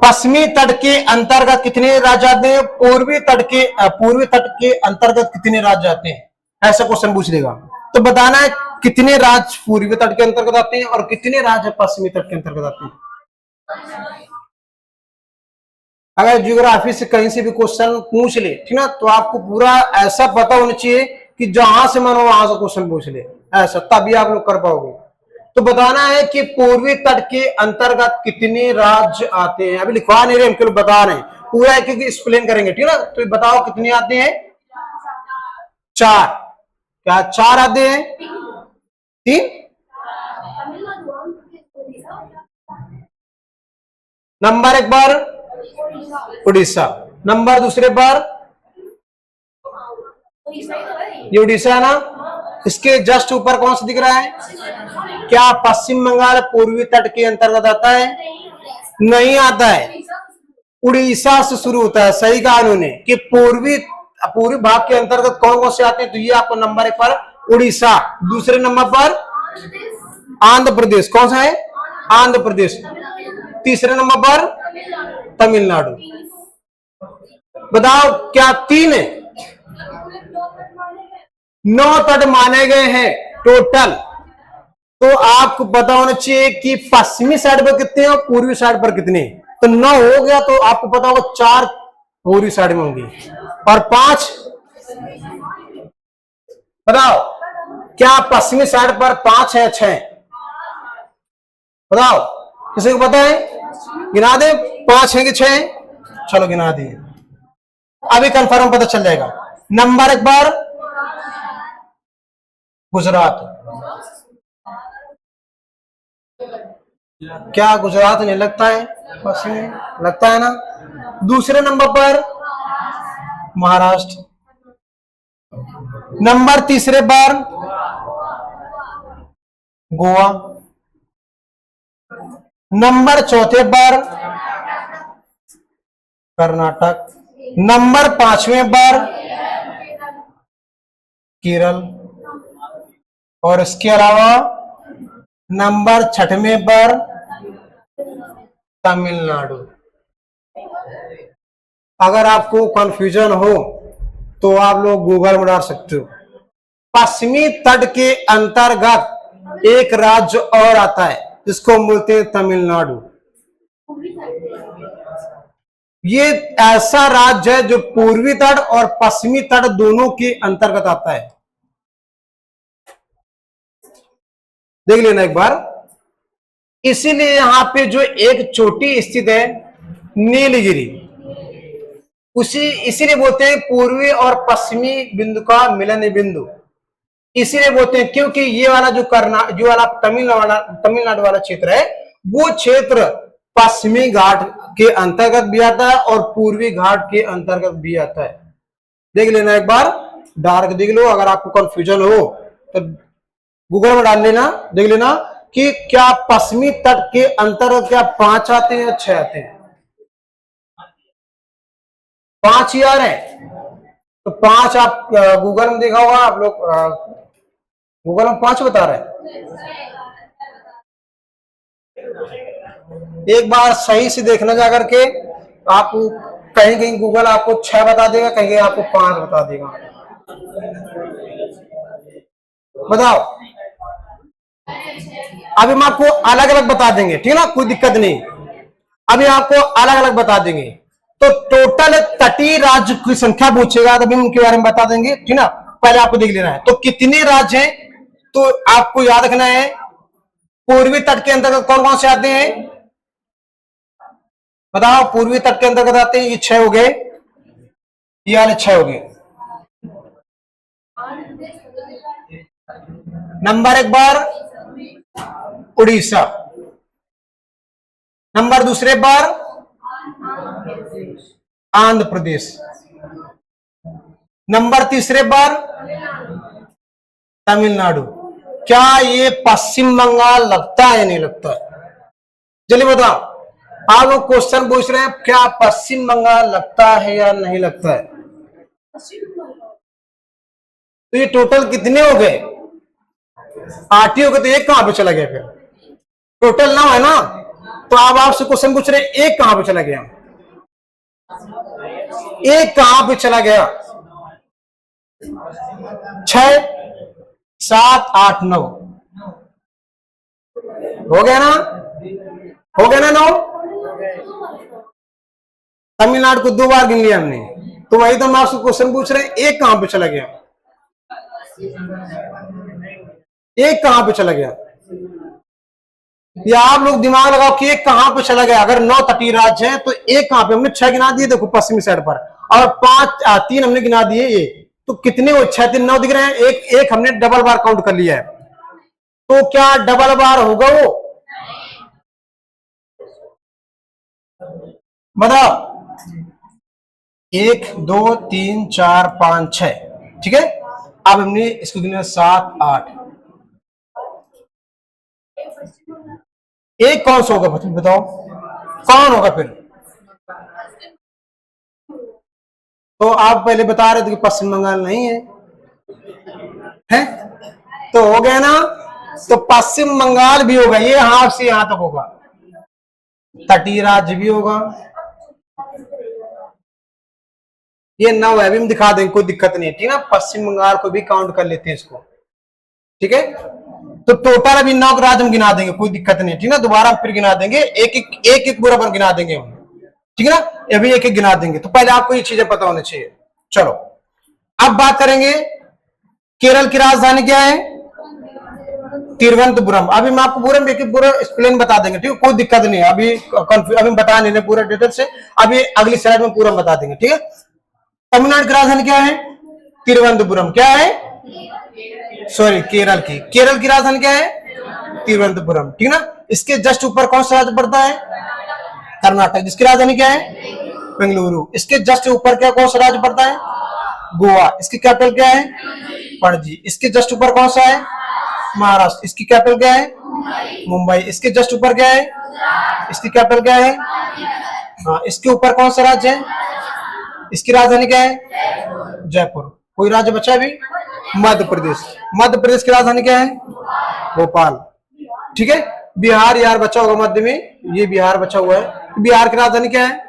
पश्चिमी तट के अंतर्गत कितने राज्य आते हैं, पूर्वी तट के अंतर्गत कितने राज्य आते हैं, ऐसा क्वेश्चन पूछ देगा। तो बताना है कितने राज्य पूर्वी तट के अंतर्गत आते हैं और कितने राज्य पश्चिमी तट के अंतर्गत आते हैं। अगर ज्योग्राफी से कहीं से भी क्वेश्चन पूछ ले, ठीक ना, तो आपको पूरा ऐसा पता होना चाहिए कि जहां से मन हो वहां से क्वेश्चन पूछ ले, ऐसा तभी आप लोग कर पाओगे। तो बताना है कि पूर्वी तट के अंतर्गत कितने राज्य आते हैं, अभी लिखवा नहीं रहे, हम केवल बता रहे हैं, पूरा एक एक एक्सप्लेन करेंगे, ठीक है ना। तो बताओ कितने आते हैं, चार, क्या चार आते हैं, तीन, नंबर एक बार उड़ीसा, नंबर दूसरे पर ये उड़ीसा है ना। इसके जस्ट ऊपर कौन सा दिख रहा है, क्या पश्चिम बंगाल पूर्वी तट के अंतर्गत आता है, नहीं आता है, उड़ीसा से शुरू होता है। सही कहा उन्होंने कि पूर्वी भाग के अंतर्गत कौन कौन से आते हैं, तो ये आपको नंबर एक पर उड़ीसा, दूसरे नंबर पर आंध्र प्रदेश, कौन सा है, आंध्र प्रदेश, तीसरे नंबर पर तमिलनाडु। बताओ क्या तीन है, 9 तट माने गए हैं टोटल। तो आपको पता होना चाहिए कि पश्चिमी साइड पर कितने और पूर्वी साइड पर कितने, तो 9 हो गया, तो आपको पता होगा 4 पूर्वी साइड में होंगी और 5, बताओ क्या पश्चिमी साइड पर 5 है, 6, बताओ किसी को पता है, गिना दे, 5 है कि 6 है, चलो गिना दिए, अभी कंफर्म पता चल जाएगा। नंबर एक बार गुजरात, क्या गुजरात नहीं लगता है, पश्चिमी लगता है ना। दूसरे नंबर पर महाराष्ट्र। नंबर तीसरे पर गोवा। नंबर चौथे पर कर्नाटक। नंबर पांचवें पर केरल। और इसके अलावा नंबर छठवें पर तमिलनाडु। अगर आपको कंफ्यूजन हो तो आप लोग गूगल में डाल सकते हो। पश्चिमी तट के अंतर्गत एक राज्य और आता है जिसको बोलते हैं तमिलनाडु। ये ऐसा राज्य है जो पूर्वी तट और पश्चिमी तट दोनों के अंतर्गत आता है। देख लेना एक बार। इसीलिए यहां पे जो एक चोटी स्थित है नीलगिरी, इसीलिए बोलते हैं पूर्वी और पश्चिमी बिंदु का मिलन बिंदु। इसीलिए बोलते हैं क्योंकि ये वाला जो वाला तमिलनाडु वाला क्षेत्र है, वो क्षेत्र पश्चिमी घाट के अंतर्गत भी आता है और पूर्वी घाट के अंतर्गत भी आता है। देख लेना एक बार, डार्क देख लो। अगर आपको कंफ्यूजन हो तो गूगल में डाल लेना, देख लेना कि क्या पश्चिमी तट के अंतर्गत क्या 5 आते हैं या 6 आते हैं। 5 ही आ रहे हैं तो 5 आप गूगल में देखा होगा, आप लोग गूगल में 5 बता रहे हैं। एक बार सही से देखना जा करके। आप कहीं कहीं गूगल आपको 6 बता देगा, कहीं कहीं आपको 5 बता देगा। बताओ, अभी हम आपको अलग अलग बता देंगे, ठीक है ना, कोई दिक्कत नहीं। अभी आपको अलग अलग बता देंगे। तो टोटल तटीय राज्य की संख्या पूछेगा तो हम उनके बारे में बता देंगे, ठीक ना। पहले आपको देख लेना है तो कितने राज्य हैं, तो आपको याद रखना है पूर्वी तट के अंतर्गत कौन कौन से आते हैं। बताओ, पूर्वी तट के अंतर्गत आते हैं, ये 6 हो गए, ये वाले 6 हो गए। नंबर एक बार उड़ीसा। नंबर दूसरे पर आंध्र प्रदेश। नंबर तीसरे पर तमिलनाडु। क्या ये पश्चिम बंगाल लगता है या नहीं लगता है? चलिए बताओ, आप लोग क्वेश्चन पूछ रहे हैं क्या पश्चिम बंगाल लगता है या नहीं लगता है। तो ये टोटल कितने हो गए? 8 ही हो गए। तो एक कहां पे चला गया? फिर टोटल 9 है ना। तो अब आपसे क्वेश्चन पूछ रहे हैं एक कहां पे चला गया? एक कहां पे चला गया? 6 7 8 9 हो गया ना, हो गया ना 9। तमिलनाडु को 2 बार गिन लिया हमने। तो वही तो हम आपसे क्वेश्चन पूछ रहे हैं एक कहां पे चला गया? एक कहां पे चला गया? या आप लोग दिमाग लगाओ कि एक कहां पे चला गया। अगर 9 तटीय राज्य हैं तो एक कहां पे? हमने 6 गिना दिए, देखो पश्चिमी साइड पर, और 3 हमने गिना दिए ये। तो कितने हो? 6 3 9 दिख रहे हैं। एक हमने डबल बार काउंट कर लिया है। तो क्या डबल बार होगा वो? बताओ। 1 2 3 4 5 6, ठीक है। अब हमने इसको गिना 7 8। एक कौन सा होगा बताओ, कौन होगा फिर? तो आप पहले बता रहे थे कि पश्चिम बंगाल नहीं है, है? तो हो गया ना। तो पश्चिम बंगाल भी होगा, ये यहां से यहां तक होगा। तटीय राज्य भी होगा। ये 9 है, भी हम दिखा देंगे, कोई दिक्कत नहीं, ठीक है ना। पश्चिम बंगाल को भी काउंट कर लेते हैं इसको, ठीक है। तो टोटल अभी 9 राज्य हम गिना देंगे, कोई दिक्कत नहीं, ठीक है ना। दोबारा हम फिर गिना देंगे, एक पूरा पर गिना देंगे हम, ठीक है ना। अभी एक गिना देंगे। तो पहले आपको ये चीजें पता होनी चाहिए। चलो अब बात करेंगे केरल की राजधानी क्या है? तिरुवनंतपुरम। अभी मैं आपको पूरा एक्सप्लेन बता देंगे, ठीक है, कोई दिक्कत नहीं है। अभी बता नहीं पूरा डिटेल से, अभी अगली स्लाइड में पूरा बता देंगे, ठीक है। तमिलनाडु की राजधानी क्या है? तिरुवनंतपुरम। क्या है? सॉरी, केरल की राजधानी क्या है? तिरुवनंतपुरम, ठीक है ना। इसके जस्ट ऊपर कौन सा राज्य पड़ता है? कर्नाटक, जिसकी राजधानी क्या है? बेंगलुरु। इसके जस्ट ऊपर क्या कौन सा राज्य पड़ता है? गोवा। इसकी कैपिटल क्या है? पणजी। इसके जस्ट ऊपर कौन सा है? महाराष्ट्र। इसकी कैपिटल क्या है? मुंबई। इसके जस्ट ऊपर क्या है? इसकी कैपिटल क्या है? हाँ, इसके ऊपर कौन सा राज्य है? इसकी राजधानी क्या है? जयपुर। कोई राज्य बचा अभी? मध्य प्रदेश। मध्य प्रदेश की राजधानी क्या है? भोपाल। ठीक है, बिहार यार बचा होगा मध्य में, ये बिहार बचा हुआ है। बिहार की राजधानी क्या है?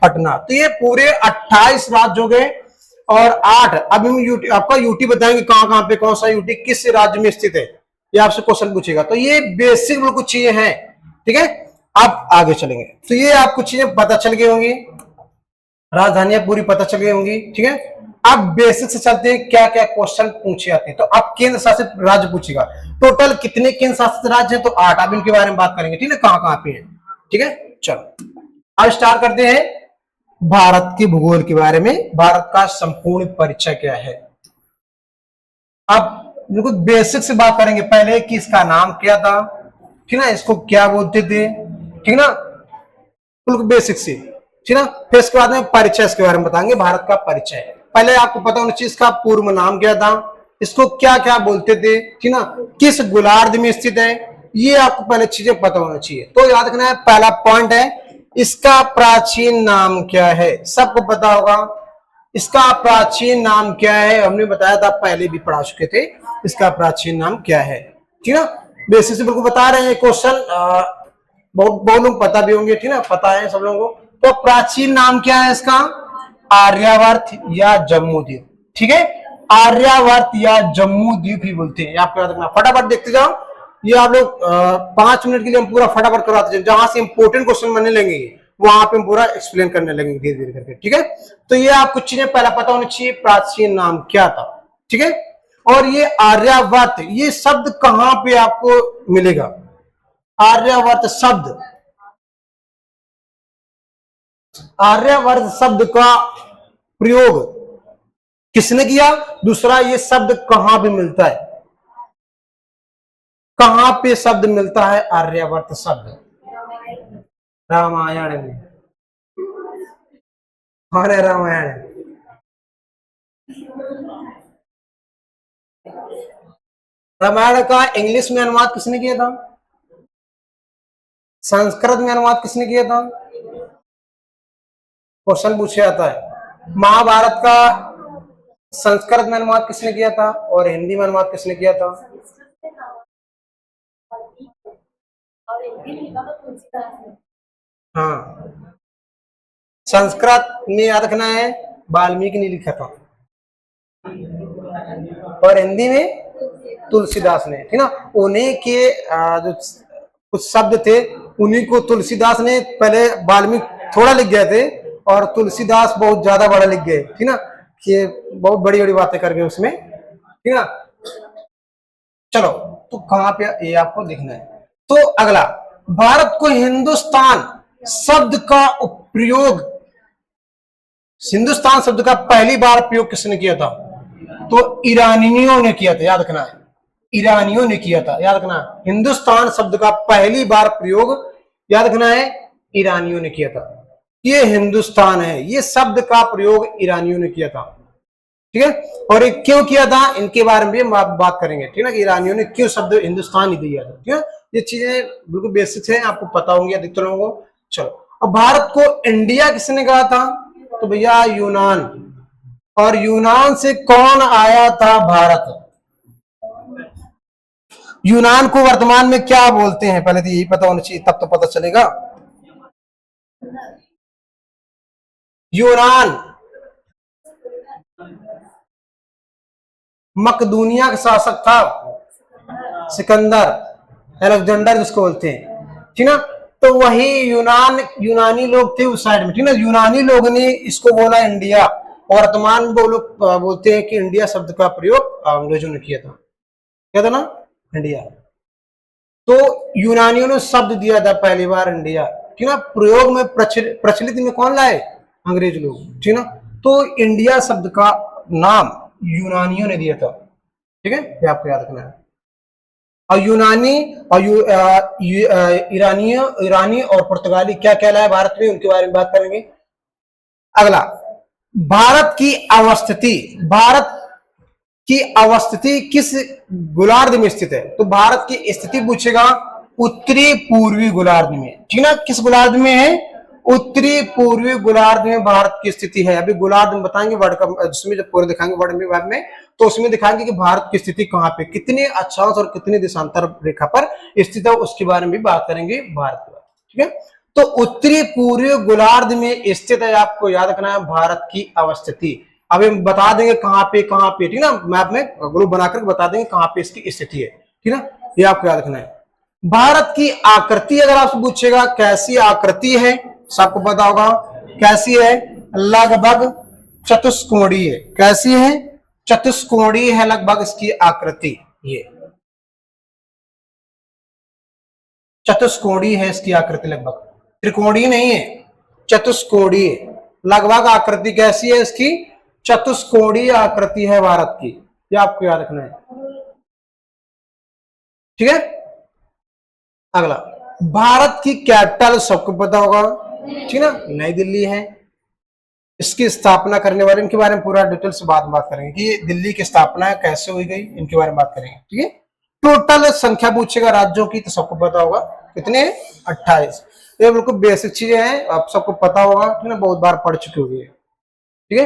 पटना। तो ये पूरे 28 राज्य हो गए और 8 अभी हम यूटी आपका यूटी बताएंगे कहां कहां पे कौन सा यूटी किस राज्य में स्थित है, ये आपसे क्वेश्चन पूछेगा। तो ये बेसिक कुछ चीजें हैं। ठीक है, अब आगे चलेंगे। तो ये आपको चीजें पता चल गई होंगी, राजधानियां पूरी पता चल गई होंगी। ठीक है, अब बेसिक से चलते हैं क्या क्या क्वेश्चन पूछे जाते हैं। तो अब केंद्र शासित राज्य पूछेगा, टोटल कितने केंद्र शासित राज्य हैं? तो 8। अब इनके बारे में बात करेंगे। ठीक है, कहां कहां पे है। ठीक है, चलो अब स्टार्ट करते हैं भारत के भूगोल के बारे में। भारत का संपूर्ण परिचय क्या है? अब बिल्कुल बेसिक से बात करेंगे पहले कि इसका नाम क्या था, ठीक ना, इसको क्या बोलते थे, ठीक ना, बिल्कुल बेसिक से। ठीक ना, फिर इसके बाद में परिचय इसके बारे में बताएंगे, भारत का परिचय। पहले आपको पता होना चाहिए इसका पूर्व नाम क्या था, इसको क्या क्या बोलते थे, ठीक ना, किस गोलार्ध में स्थित है, ये आपको पहले चीजें पता होना चाहिए। तो याद रखना है, पहला पॉइंट है इसका प्राचीन नाम क्या है। सबको पता होगा इसका प्राचीन नाम क्या है, हमने बताया था, पहले भी पढ़ा चुके थे। इसका प्राचीन नाम क्या है, ठीक ना, बेसिक से बिल्कुल बता रहे हैं। क्वेश्चन बहुत लोग पता भी होंगे, ठीक ना, पता है सब लोगों को। तो प्राचीन नाम क्या है इसका? आर्यावर्त या जम्मू द्वीप। ठीक है, आर्यावर्त या जम्मू द्वीप ही बोलते हैं। आपको याद रखना, फटाफट देखते जाओ। ये आप लोग 5 मिनट के लिए हम पूरा फटाफट करवाते हैं, जहां से इंपोर्टेंट क्वेश्चन बनने लगेंगे वहां पे हम पूरा एक्सप्लेन करने लगेंगे धीरे धीरे करके। ठीक है, तो ये आपको चीजें पहला पता होनी चाहिए, प्राचीन नाम क्या था। ठीक है, और ये आर्यावर्त ये शब्द कहां पे आपको मिलेगा? आर्यावर्त शब्द, आर्यावर्त शब्द का प्रयोग किसने किया? दूसरा, ये शब्द कहां पे मिलता है, कहां पे शब्द मिलता है आर्यावर्त शब्द? रामायण में। कौन है रामायण? रामायण का इंग्लिश में अनुवाद किसने किया था? संस्कृत में अनुवाद किसने किया था? क्वेश्चन पूछा जाता है। महाभारत का संस्कृत में अनुवाद किसने किया था और हिंदी में अनुवाद किसने किया था? हाँ, संस्कृत में याद रखना है वाल्मीकि ने लिखा था और हिंदी में तुलसीदास ने, ठीक ना। उन्हीं के जो कुछ शब्द थे उन्हीं को तुलसीदास ने, पहले वाल्मीकि थोड़ा लिख गए थे और तुलसीदास बहुत ज्यादा बड़ा लिख गए, ठीक ना, कि बहुत बड़ी बड़ी बातें कर गए उसमें, ठीक ना। चलो, तो कहां पे ये आपको दिखना है। तो अगला, भारत को हिंदुस्तान शब्द का प्रयोग, हिंदुस्तान शब्द का पहली बार प्रयोग किसने किया था? तो ईरानियों ने किया था, याद रखना है, ईरानियों ने किया था, याद रखना। हिंदुस्तान शब्द का पहली बार प्रयोग, याद रखना है, ईरानियों ने किया था। ये हिंदुस्तान है, ये शब्द का प्रयोग ईरानियों ने किया था, ठीक है। और ये क्यों किया था, इनके बारे में भी हम बात करेंगे, ठीक है, कि ईरानियों ने क्यों शब्द हिंदुस्तान ही दिया था, ठीक है। ये चीजें बिल्कुल बेसिक है, आपको पता होंगी अधिकतर लोगों को। चलो, अब भारत को इंडिया किसने कहा था? तो भैया यूनान। और यूनान से कौन आया था भारत? यूनान को वर्तमान में क्या बोलते हैं? पहले तो यही पता होना चाहिए, तब तो पता चलेगा। यूनान मकदूनिया का शासक था, सिकंदर, अलेक्जेंडर जिसको बोलते हैं, ठीक ना। तो वही यूनानी लोग थे उस साइड में, ठीक ना। यूनानी लोग ने इसको बोला इंडिया, और वर्तमान में वो लोग बोलते हैं कि इंडिया शब्द का प्रयोग अंग्रेजों ने किया था, क्या था ना, इंडिया। तो यूनानियों ने शब्द दिया था पहली बार इंडिया, ठीक ना। प्रयोग में प्रचलित में कौन लाए? अंग्रेज लोग, ठीक ना। तो इंडिया शब्द का नाम यूनानियों ने दिया था, ठीक है, ये आपको याद रखना है। और यूनानी और ईरानी और पुर्तगाली क्या कहलाए भारत में, उनके बारे में बात करेंगे। अगला, भारत की अवस्थिति, भारत की अवस्थिति किस गोलार्ध में स्थित है? तो भारत की स्थिति पूछेगा उत्तरी पूर्वी गोलार्ध में, ठीक ना। किस गोलार्ध में है? उत्तरी पूर्वी गोलार्ध में भारत की स्थिति है। अभी गोलार्ध में बताएंगे वर्ल्ड का, जिसमें जब पूरे दिखाएंगे वर्ल्ड में वेब में, तो उसमें दिखाएंगे कि भारत की स्थिति कहां पे, कितने अक्षांश और कितने देशांतर रेखा पर स्थित है, उसके बारे में भी बात करेंगे भारत के बारे में, ठीक है। तो उत्तरी पूर्वी गोलार्ध में स्थित है, आपको याद रखना है भारत की अवस्थिति। अब हम बता देंगे कहां पे, ठीक ना, मैप में ग्लोब बनाकर बता देंगे कहां पे इसकी स्थिति है, ठीक ना, ये आपको याद रखना है। भारत की आकृति अगर आपसे पूछेगा कैसी आकृति है, सबको पता होगा कैसी है, लगभग चतुष्कोणीय है। कैसी है? चतुष्कोणीय है लगभग इसकी आकृति, ये चतुष्कोणीय है इसकी आकृति, लगभग त्रिकोणीय नहीं है, चतुष्कोणीय। लगभग आकृति कैसी है इसकी? चतुष्कोणीय आकृति है भारत की, ये आपको याद रखना है, ठीक है। अगला, भारत की कैपिटल सबको पता होगा, ठीक ना, नई दिल्ली है। इसकी स्थापना करने वाले, इनके बारे में पूरा डिटेल से बात करेंगे कि दिल्ली की स्थापना कैसे हुई गई, इनके बारे में बात करेंगे, ठीक है। टोटल संख्या पूछेगा राज्यों की, तो सबको पता होगा कितने, 28। ये बिल्कुल बेसिक चीजें हैं, आप सबको पता होगा, ठीक है, बहुत बार पढ़ चुके होंगे, ठीक है।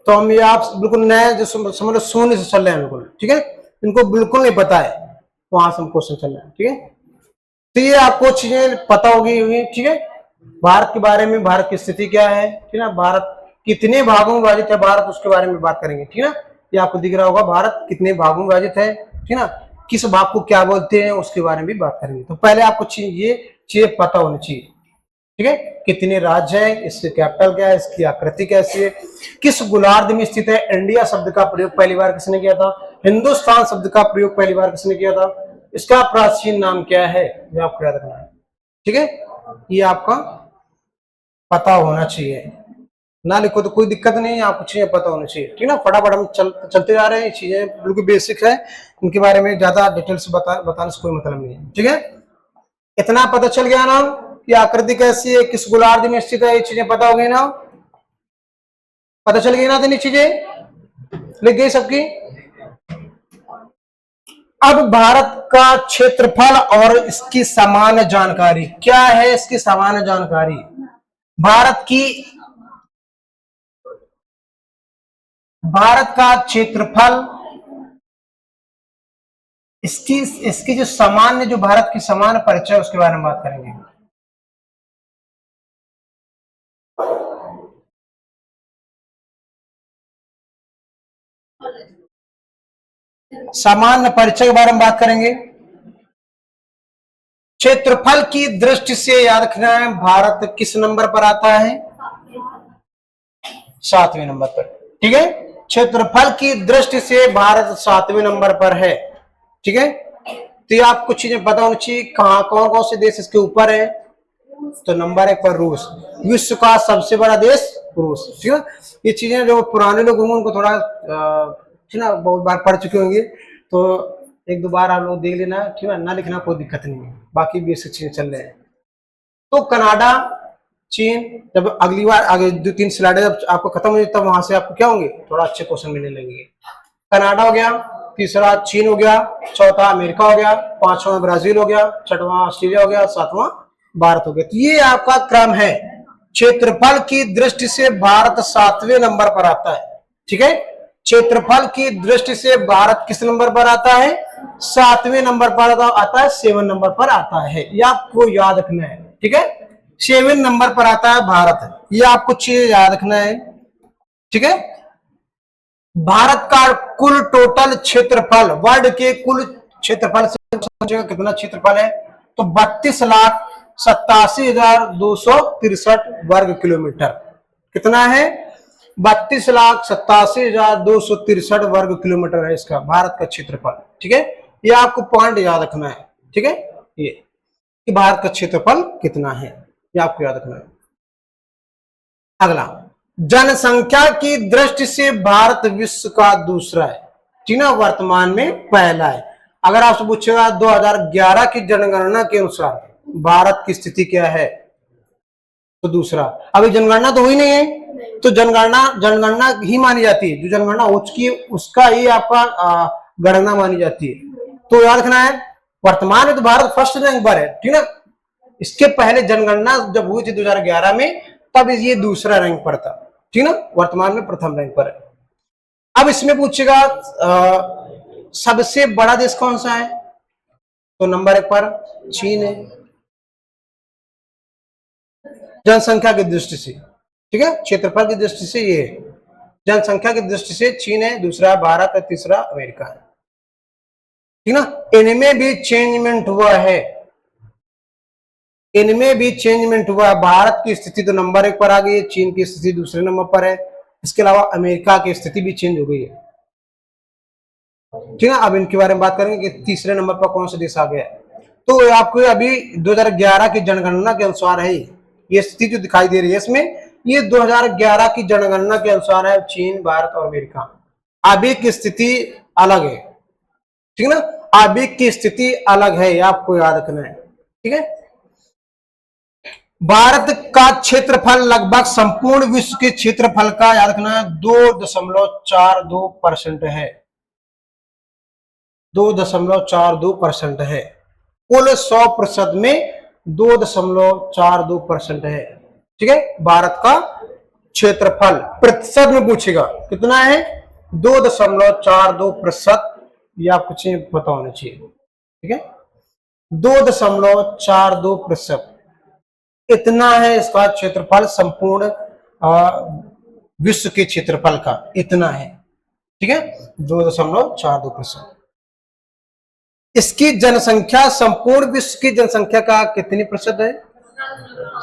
तो हम ये आप बिल्कुल नए जो समझ लो शून्य से चल रहे हैं बिल्कुल, ठीक है, इनको बिल्कुल नहीं पता है, वहां से हम क्वेश्चन चल रहे हैं, ठीक है। तो ये आपको चीजें पता होगी, ठीक है। भारत के बारे में, भारत की स्थिति क्या है, ठीक है, भारत कितने भागों में विभाजित है भारत, उसके बारे में बात करेंगे, ठीक है। ये आपको दिख रहा होगा भारत कितने भागों में विभाजित है, ठीक है, किस भाग को क्या बोलते हैं उसके बारे में भी बात करेंगे। तो पहले आपको ये चीजें पता होनी चाहिए, ठीक है। कितने राज्य है, इसकी कैपिटल क्या है, इसकी आकृति कैसी है, किस गोलार्ध में स्थित है, इंडिया शब्द का प्रयोग पहली बार किसने किया था, हिंदुस्तान शब्द का प्रयोग पहली बार किसने किया था, इसका प्राचीन नाम क्या है, ये आपको याद रखना है, ठीक है। ये आपका पता होना चाहिए, ना लिखो तो कोई दिक्कत नहीं है, आपको चीजें पता होनी चाहिए, ठीक है ना। फटाफट हम चलते जा रहे हैं, चीजें बिल्कुल बेसिक है, इनके बारे में ज्यादा डिटेल से बताने से कोई मतलब नहीं है, ठीक है। इतना पता चल गया ना कि आकृति कैसी है, किस गोलार्ध में स्थित है, ये चीजें पता हो गई ना, पता चल गई ना, तो चीजें लिख गई सबकी। अब भारत का क्षेत्रफल और इसकी सामान्य जानकारी क्या है, इसकी सामान्य जानकारी, भारत का क्षेत्रफल, इसकी जो सामान्य, जो भारत की सामान्य परिचय, उसके बारे में बात करेंगे। सामान्य परिचय के बारे में बात करेंगे। क्षेत्रफल की दृष्टि से याद रखना है, भारत किस नंबर पर आता है, 7वें नंबर पर, ठीक है। क्षेत्रफल की दृष्टि से भारत 7वें नंबर पर है, ठीक है। तो ये आपको चीजें पता होनी चाहिए, कहां कौन कौन से देश इसके ऊपर है। तो नंबर 1 पर रूस, विश्व का सबसे बड़ा देश रूस, ठीक है। ये चीजें जो पुराने लोग होंगे उनको थोड़ा, ठीक है, बहुत बार पढ़ चुके होंगे, तो एक दो बार आप लोग देख लेना, ठीक है ना, लिखना कोई दिक्कत नहीं है, बाकी बेसिक चीजें चल रहे हैं। तो कनाडा, चीन, जब अगली बार आगे 2-3 स्लाइड जब आपको खत्म हो जाए, तब वहां से आपको क्या होंगे, थोड़ा अच्छे क्वेश्चन मिलने लगेंगे। कनाडा हो गया, तीसरा चीन हो गया, चौथा अमेरिका हो गया, पांचवा ब्राजील हो गया, छठवां ऑस्ट्रेलिया हो गया, सातवां भारत हो गया। तो ये आपका क्रम है। क्षेत्रफल की दृष्टि से भारत 7वें नंबर पर आता है, ठीक है। क्षेत्रफल की दृष्टि से भारत किस नंबर पर आता है, 7वें नंबर पर आता है, 7 नंबर पर आता है, ये आपको याद रखना है, ठीक है। 7 नंबर पर आता है भारत, ये आपको चीज याद रखना है, ठीक है। भारत का कुल टोटल क्षेत्रफल, वर्ल्ड के कुल क्षेत्रफल से कितना क्षेत्रफल है, तो 32,87,263 वर्ग किलोमीटर। कितना है, 32,87,263 वर्ग किलोमीटर है इसका भारत का क्षेत्रफल, ठीक है। ये आपको पॉइंट याद रखना है, ठीक है, ये कि भारत का क्षेत्रफल कितना है, ये आपको याद रखना है। अगला, जनसंख्या की दृष्टि से भारत विश्व का दूसरा है, ठीक है, वर्तमान में पहला है। अगर आपसे पूछेगा 2011 की जनगणना के अनुसार भारत की स्थिति क्या है, तो दूसरा। अभी जनगणना तो हुई नहीं है, तो जनगणना जनगणना ही मानी जाती है, जो जनगणना हो चुकी है उसका ही आपका गणना मानी जाती है। तो याद रखना है, वर्तमान में तो भारत फर्स्ट रैंक पर है, ठीक है। इसके पहले जनगणना जब हुई थी 2011 में, तब ये दूसरा रैंक पर था, ठीक ना। वर्तमान में प्रथम रैंक पर है। अब इसमें पूछेगा सबसे बड़ा देश कौन सा है, तो नंबर 1 पर चीन है, जनसंख्या की दृष्टि से, ठीक है, क्षेत्रफल की दृष्टि से ये है। जनसंख्या की दृष्टि से चीन है, दूसरा भारत है, तीसरा अमेरिका है, ठीक ना। इनमें भी चेंजमेंट हुआ है, इनमें भी चेंजमेंट हुआ है। भारत की स्थिति तो नंबर 1 पर आ गई है, चीन की स्थिति दूसरे नंबर पर है। इसके अलावा अमेरिका की स्थिति भी चेंज हो गई है, ठीक है। अब इनके बारे में बात करेंगे कि तीसरे नंबर पर कौन सा देश आ गया है। तो आपको अभी 2011 की जनगणना के अनुसार है, ये स्थिति जो दिखाई दे रही है इसमें, ये 2011 की जनगणना के अनुसार है, चीन, भारत और अमेरिका। अभी की स्थिति अलग है, ठीक है ना। अभी की स्थिति अलग है, आपको याद रखना है, ठीक है। भारत का क्षेत्रफल लगभग संपूर्ण विश्व के क्षेत्रफल का, याद रखना है, 2.42% है, 2.42% है। कुल 100% में 2.42% है, ठीक है। भारत का क्षेत्रफल प्रतिशत में पूछेगा कितना है, 2.42%, ये आपको पता होना चाहिए, ठीक है। 2.42% इतना है इसका क्षेत्रफल, संपूर्ण विश्व के क्षेत्रफल का इतना है, ठीक है, 2.42%। इसकी जनसंख्या संपूर्ण विश्व की जनसंख्या का कितनी प्रतिशत है,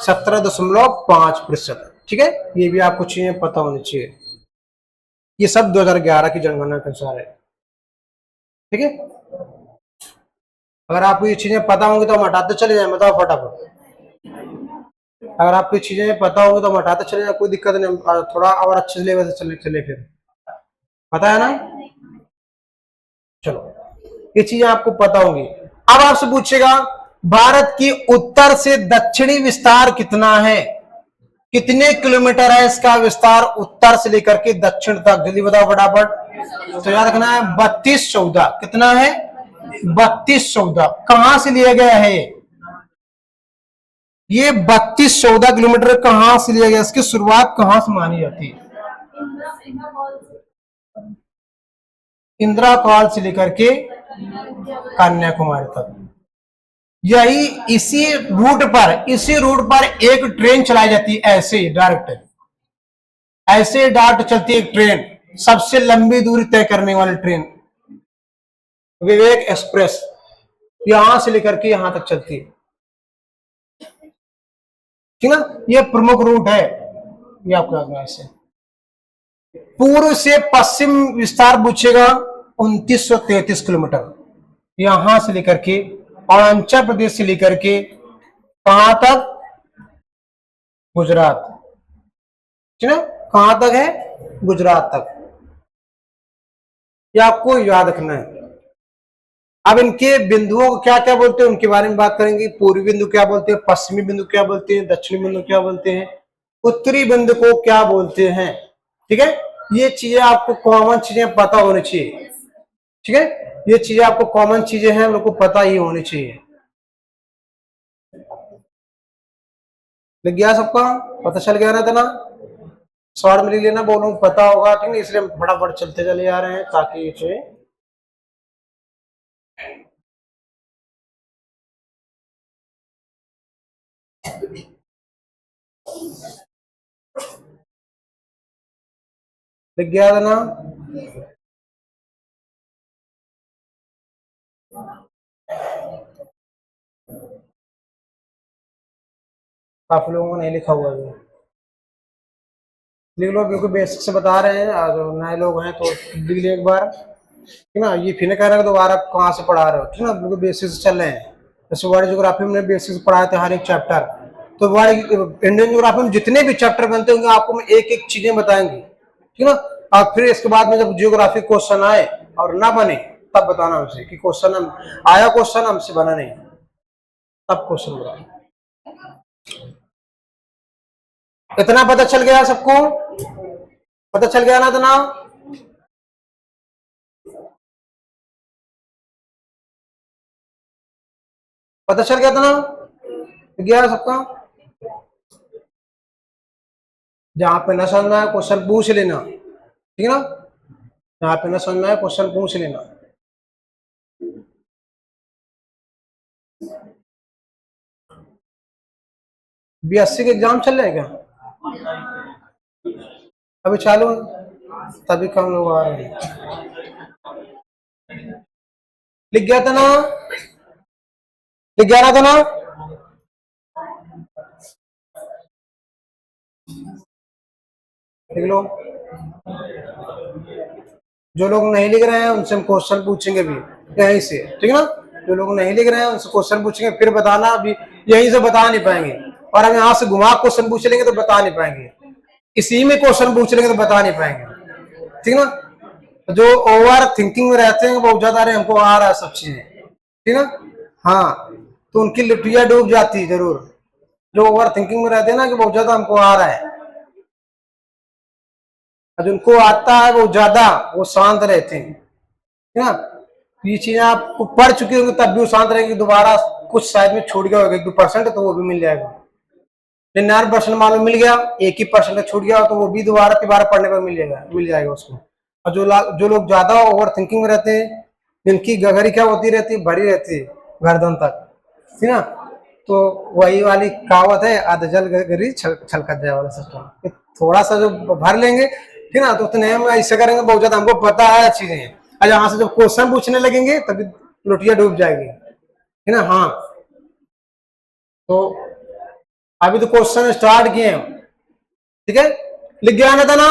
17.5%, ठीक है। ये भी आपको चीजें पता होनी चाहिए, ये सब 2011 की जनगणना के अनुसार है, ठीक है। अगर आपको ये चीजें पता होंगी तो हम हटाते चले जाए, बताओ फटाफट। अगर आपको चीजें पता होगी तो हम हटाते चले जाए, कोई दिक्कत नहीं, थोड़ा और अच्छे से लेवल से चले फिर, पता है ना। चलो, ये चीजें आपको पता होंगी। अब आपसे पूछेगा भारत की उत्तर से दक्षिणी विस्तार कितना है, कितने किलोमीटर है इसका विस्तार, उत्तर से लेकर के दक्षिण तक, जल्दी बताओ फटाफट। तो याद रखना है 3214, कितना है, 3214। कहां से लिया गया है ये 3214 किलोमीटर, कहां से लिया गया, इसकी शुरुआत कहां से मानी जाती है, इंदिरा कॉल से लेकर के कन्याकुमारी तक। यही इसी रूट पर एक ट्रेन चलाई जाती है, ऐसे डायरेक्ट, ऐसे डायरेक्ट चलती है एक ट्रेन, सबसे लंबी दूरी तय करने वाली ट्रेन, विवेक एक्सप्रेस, यहां से लेकर के यहां तक चलती है, ठीक ना। ये प्रमुख रूट है, ये आपको याद है। ऐसे पूर्व से पश्चिम विस्तार पूछेगा 2933 किलोमीटर, यहां से लेकर के अरुणाचल प्रदेश से लेकर के कहां तक, गुजरात, ठीक है, कहां तक है, गुजरात तक। ये आपको याद रखना है। अब इनके बिंदुओं को क्या क्या बोलते हैं उनके बारे में बात करेंगे। पूर्वी बिंदु क्या बोलते हैं, पश्चिमी बिंदु क्या बोलते हैं, दक्षिणी बिंदु क्या बोलते हैं, उत्तरी बिंदु को क्या बोलते हैं, ठीक है। ये चीजें आपको कॉमन चीजें पता होनी चाहिए, ठीक है। ये चीजें आपको कॉमन चीजें हैं, लोगों को पता ही होनी चाहिए। लग गया सबका, पता चल गया ना, इतना शॉर्ट में लिख लेना, बोलूं पता होगा, ठीक है। इसलिए हम फटाफट चलते चले जा रहे हैं ताकि इसे लग गया था ना। काफी लोगों को नहीं लिखा हुआ है, लिख लो, बिल्कुल बेसिक से बता रहे हैं, जो नए लोग हैं तो लिख लें एक बार, ठीक ना। ये फिर नहीं कह रहा दोबारा कहाँ से पढ़ा रहे हो, ठीक ना, बिल्कुल बेसिक से चल रहे हैं। जैसे वर्ल्ड ज्योग्राफी में बेसिक से पढ़ाए थे हर एक चैप्टर, तो वर्ल्ड इंडियन ज्योग्राफी में जितने भी चैप्टर बनते होंगे आपको मैं एक एक चीजें बताएंगे, ठीक ना। और फिर इसके बाद में जब ज्योग्राफी क्वेश्चन आए और ना बने तब बताना हमसे कि क्वेश्चन आया, क्वेश्चन हमसे बना नहीं, तब क्वेश्चन बताना। इतना पता चल गया सबको, पता चल गया ना इतना। पता चल गया इतना, गया सबका। जहां पे न समझ में आए क्वेश्चन पूछ लेना, ठीक है ना। जहां पे न समझ में आए क्वेश्चन पूछ लेना। बीएससी के एग्जाम चल रहे हैं क्या? अभी चालू है, तभी कम लोग आ रहे हैं। लिख गया था ना, लिख गया था ना। लिख लो। जो लोग नहीं लिख रहे हैं उनसे हम क्वेश्चन पूछेंगे भी यहीं से, ठीक है ना। जो लोग नहीं लिख रहे हैं उनसे क्वेश्चन पूछेंगे, फिर बताना। अभी यहीं से बता नहीं पाएंगे, और हम यहाँ से घुमा क्वेश्चन पूछ लेंगे तो बता नहीं पाएंगे। इसी में क्वेश्चन पूछ लेंगे तो बता नहीं पाएंगे, ठीक है ना। जो ओवर थिंकिंग में रहते हैं बहुत ज्यादा, अरे हमको आ रहा है सब चीजें, ठीक है ना। हाँ, तो उनकी लिट्टियां डूब जाती है जरूर। जो ओवर थिंकिंग में रहते हैं ना कि बहुत ज्यादा हमको आ रहा है, और जिनको आता है वो ज्यादा, वो शांत रहते हैं, है ना। ये चीजें आप पढ़ चुके होंगे तब भी वो शांत रहेंगे। दोबारा कुछ शायद में छूट गया होगा 1-2% तो वो भी मिल जाएगा। 99% मान लो मिल गया, 1 ही % छूट गया तो वो भी दोबारा तिबारा पढ़ने पर मिल जाएगा उसको। और जो लोग ज्यादा ओवर थिंकिंग में रहते हैं, जिनकी गगरी क्या होती रहती है, भरी रहती है गर्दन तक, ठीक ना। तो वही वाली कहावत है, आध जल गगरी छलकत जाए वाला सिस्टम। थोड़ा सा जो भर लेंगे, ठीक ना, तो उतने हम ऐसे करेंगे बहुत ज्यादा हमको पता है चीजें। और यहाँ से जब क्वेश्चन पूछने लगेंगे तभी लोटिया डूब जाएगी, है ना। हाँ, तो अभी तो क्वेश्चन स्टार्ट किए हम, ठीक है। लिख गया ना था ना,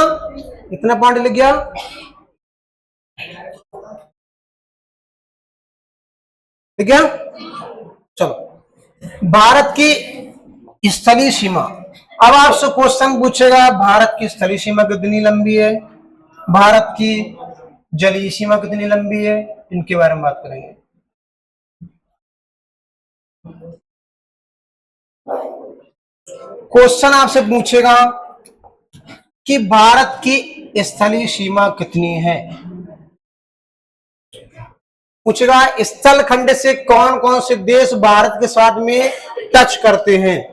इतना पॉइंट लिख गया। ठीक है, चलो। भारत की स्थलीय सीमा, अब आपसे क्वेश्चन पूछेगा भारत की स्थलीय सीमा कितनी लंबी है, भारत की जलीय सीमा कितनी लंबी है, इनके बारे में बात करेंगे। क्वेश्चन आपसे पूछेगा कि भारत की स्थलीय सीमा कितनी है। पूछेगा स्थल खंड से कौन कौन से देश भारत के साथ में टच करते हैं।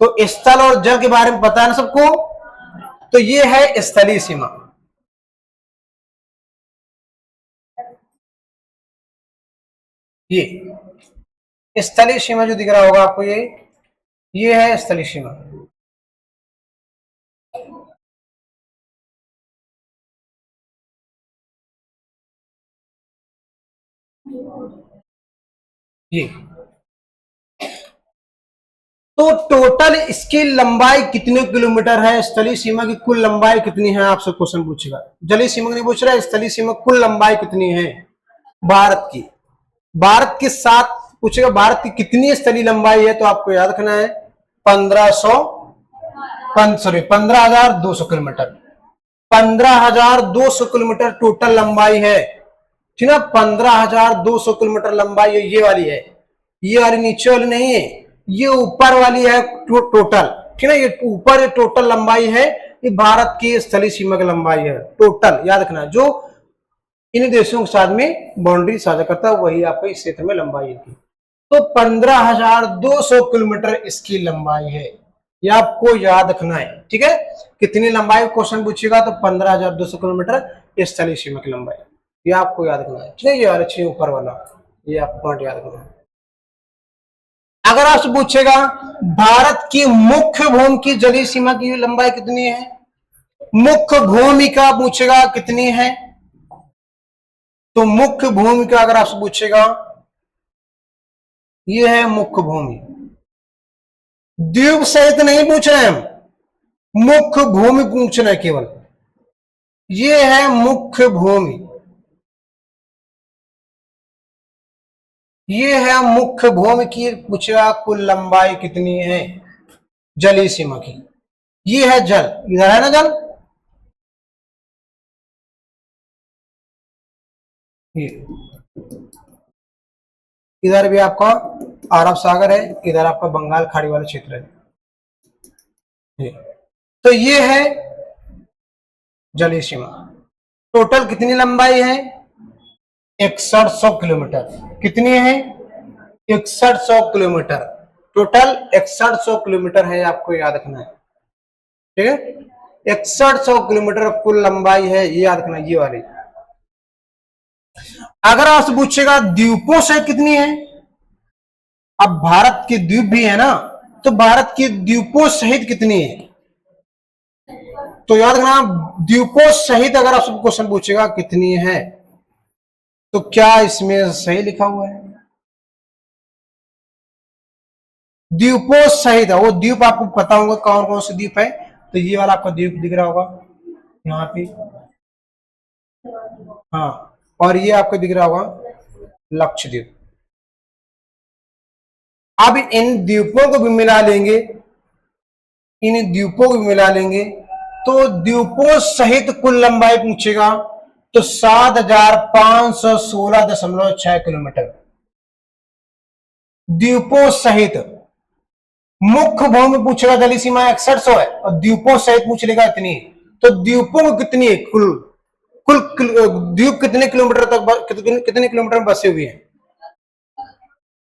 तो स्थल और जल के बारे में पता है ना सबको, तो ये है स्थलीय सीमा। ये स्थलीय सीमा जो दिख रहा होगा आपको, ये है स्थलीय सीमा। ये तो टोटल इसकी लंबाई कितने किलोमीटर है, स्थलीय सीमा की कुल लंबाई कितनी है, आपसे क्वेश्चन पूछेगा। जलीय सीमा नहीं पूछ रहा है, स्थलीय सीमा कुल लंबाई कितनी है भारत की। भारत के साथ पूछेगा भारत की कितनी स्थलीय लंबाई है, तो आपको याद रखना है 15,200 किलोमीटर। 15,200 किलोमीटर टोटल लंबाई है, ठीक है। 15,200 किलोमीटर लंबाई है, ये वाली है। ये वाली नीचे वाली नहीं है, ये ऊपर वाली है टोटल, ठीक है। ये ऊपर टोटल लंबाई है, ये भारत की स्थलीय सीमा की लंबाई है टोटल। याद रखना, जो इन देशों के साथ में बाउंड्री साझा करता है वही आपको इस क्षेत्र में लंबाई है। तो 15,200 किलोमीटर इसकी लंबाई है, ये आपको याद रखना है, ठीक है। कितनी लंबाई क्वेश्चन पूछेगा तो 15,200 किलोमीटर स्थलीय सीमा की लंबाई, ये आपको याद रखना है, ठीक है। ये अच्छी ऊपर वाला, ये आपको पॉइंट याद रखना है। अगर आपसे पूछेगा भारत की मुख्य भूमि की जलीय सीमा की लंबाई कितनी है, मुख्य भूमिका पूछेगा कितनी है, तो मुख्य भूमिका अगर आपसे पूछेगा, ये है मुख्य भूमि। द्वीप सहित नहीं पूछ रहे हम, मुख्य भूमि पूछ रहे केवल, ये है मुख्य भूमि। ये है मुख्य भूमि की पूछेगा कुल लंबाई कितनी है जलीय सीमा की। ये है जल, इधर है ना जल, ये इधर भी आपका अरब सागर है, इधर आपका बंगाल खाड़ी वाला क्षेत्र है। ये तो ये है जलीय सीमा। टोटल कितनी लंबाई है? 6100 किलोमीटर। कितनी है? 6100 किलोमीटर। टोटल 6100 किलोमीटर है, आपको याद रखना है। ठीक है, 6100 किलोमीटर कुल लंबाई है, ये याद रखना, ये वाली। अगर आपसे पूछेगा द्वीपों से कितनी है, अब भारत के द्वीप भी है ना, तो भारत के द्वीपों सहित कितनी है, तो याद रखना द्वीपों सहित अगर आपसे क्वेश्चन पूछेगा कितनी है, तो क्या इसमें सही लिखा हुआ है? द्वीपों सहित है, वो द्वीप आपको पता होगा कौन कौन से द्वीप है, तो ये वाला आपका द्वीप दिख रहा होगा यहाँ पे, हाँ, और ये आपको दिख रहा होगा लक्षद्वीप। अब इन द्वीपों को भी मिला लेंगे, इन द्वीपों को भी मिला लेंगे, तो द्वीपों सहित कुल लंबाई पूछेगा तो 7516.6 किलोमीटर द्वीपों सहित। मुख्य भूमि पूछेगा जलीय सीमा 6100 है, और द्वीपों सहित पूछ लेगा इतनी, तो द्वीपों को कितनी है, कुल कुल द्वीप कितने किलोमीटर तक, कितने किलोमीटर में बसे हुए हैं,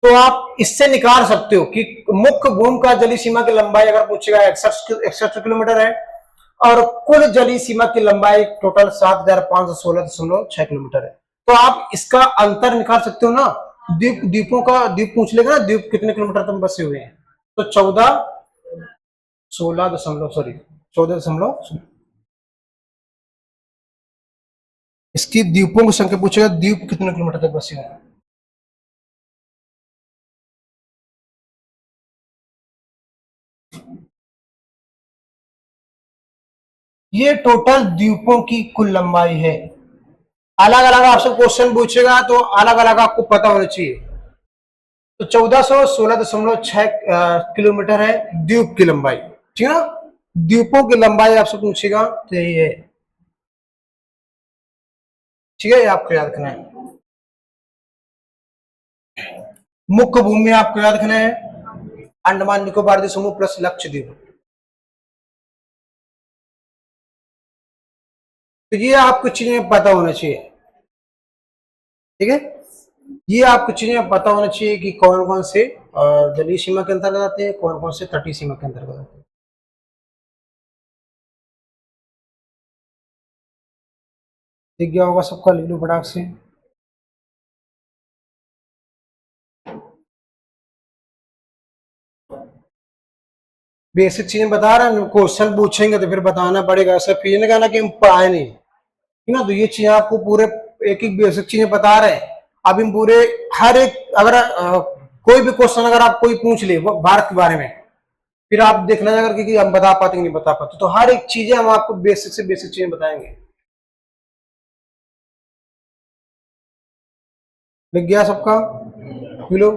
तो आप इससे निकाल सकते हो कि मुख्य भूमि का जलीय सीमा की लंबाई अगर पूछेगा 61 किलोमीटर है, और कुल जलीय सीमा की लंबाई टोटल 7516.6 किलोमीटर है, तो आप इसका अंतर निकाल सकते हो ना। द्वीपों का द्वीप पूछ लेगा ना, द्वीप कितने किलोमीटर तक बसे हुए हैं, तो 14 इसकी द्वीपों की संख्या पूछेगा, द्वीप कितने किलोमीटर तक बसे हुए हैं। ये टोटल द्वीपों की कुल लंबाई है। अलग अलग आपसे क्वेश्चन पूछेगा तो अलग अलग आपको पता होना चाहिए। तो 1416.6 किलोमीटर है द्वीप की लंबाई, ठीक है ना। द्वीपों की लंबाई आपसे पूछेगा तो यही है, ठीक है, ये आपको याद रखना है। मुख्य भूमि आपको याद रखना है अंडमान निकोबार द्वीप समूह प्लस लक्षद्वीप। तो ये आपको चीजें पता होना चाहिए, ठीक है, ये आपको चीजें पता होना चाहिए कि कौन कौन से जलीय सीमा के अंतर्गत आते हैं, कौन कौन से तटीय सीमा के अंतर्गत आते हैं। दिख गया होगा सबका, लिख लो फटाक से। बेसिक चीजें बता रहे हैं, क्वेश्चन पूछेंगे तो फिर बताना पड़ेगा, ऐसा फिर नहीं कहना कि हम पढ़ाए नहीं, ठीक ना। तो ये चीजें आपको पूरे एक एक बेसिक चीजें बता रहे हैं। अब हम पूरे हर एक, अगर कोई भी क्वेश्चन अगर आप कोई पूछ ले भारत के बारे में, फिर आप देखना अगर कि हम बता पाते नहीं बता पाते, तो हर एक चीजें हम आपको बेसिक से बेसिक चीजें बताएंगे। लग गया सबका, बोलो।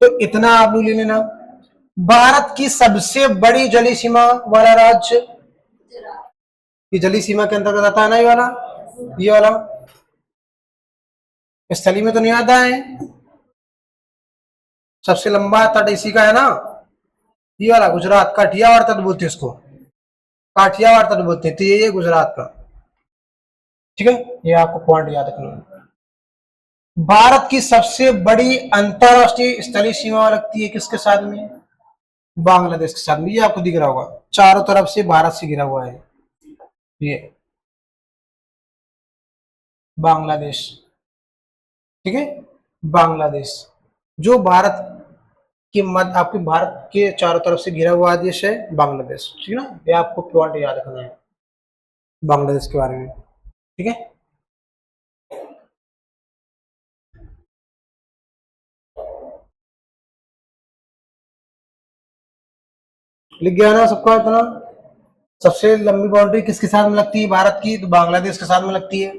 तो इतना आप लोग ले लेना। भारत की सबसे बड़ी जलीय सीमा वाला राज्य, ये जलीय सीमा के अंतर्गत आता है ना, ये वाला स्थली में तो नहीं आता है, सबसे लंबा तट इसी का है ना, ये वाला गुजरात, काठियावाड़ तट बोलते हैं इसको, काठियावाड़ तट बोलते हैं, तो ये गुजरात का, ठीक है, ये आपको पॉइंट याद रखना है। भारत की सबसे बड़ी अंतरराष्ट्रीय स्थलीय सीमा लगती है किसके साथ में, बांग्लादेश के साथ में, ये आपको दिख रहा होगा, चारों तरफ से भारत से घिरा हुआ है ये बांग्लादेश, ठीक है, बांग्लादेश जो भारत के मध्य, आपके भारत के चारों तरफ से घिरा हुआ देश है बांग्लादेश, ठीक है ना, ये आपको पॉइंट याद रखना है बांग्लादेश के बारे में, ठीक है। लिख गया ना सबका इतना। सबसे लंबी बाउंड्री किसके साथ में लगती है भारत की, तो बांग्लादेश के साथ में लगती है।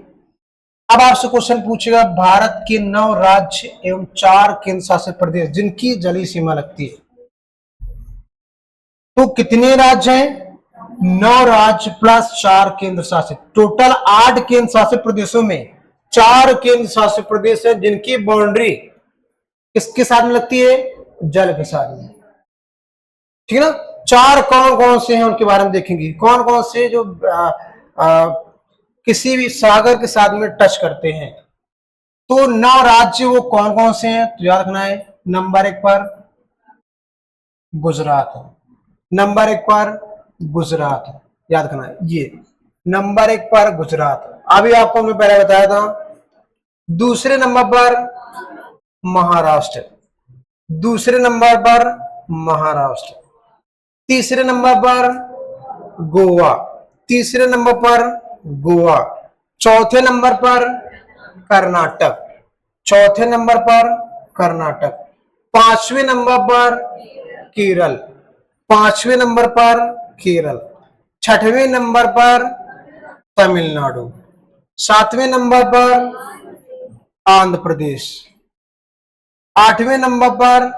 अब आपसे क्वेश्चन पूछेगा भारत के 9 राज्य एवं 4 केंद्र शासित प्रदेश जिनकी जलीय सीमा लगती है, तो कितने राज्य हैं, 9 राज्य प्लस 4 केंद्र शासित, टोटल 8 केंद्र शासित प्रदेशों में 4 केंद्र शासित प्रदेश है जिनकी बाउंड्री किसके साथ में लगती है, जल के साथ में, ठीक है ना। चार कौन कौन से हैं उनके बारे में देखेंगे, कौन कौन से जो किसी भी सागर के साथ में टच करते हैं। तो 9 राज्य वो कौन कौन से हैं, तो याद रखना है। नंबर 1 पर गुजरात है, नंबर 1 पर गुजरात है, याद रखना है ये नंबर 1 पर गुजरात। अभी आपको मैं पहले बताया था। दूसरे नंबर पर महाराष्ट्र, दूसरे नंबर पर महाराष्ट्र, तीसरे नंबर पर गोवा, तीसरे नंबर पर गोवा, चौथे नंबर पर कर्नाटक, चौथे नंबर पर कर्नाटक, पांचवें नंबर पर केरल, पांचवें नंबर पर केरल, छठवें नंबर पर तमिलनाडु, सातवें नंबर पर आंध्र प्रदेश, आठवें नंबर पर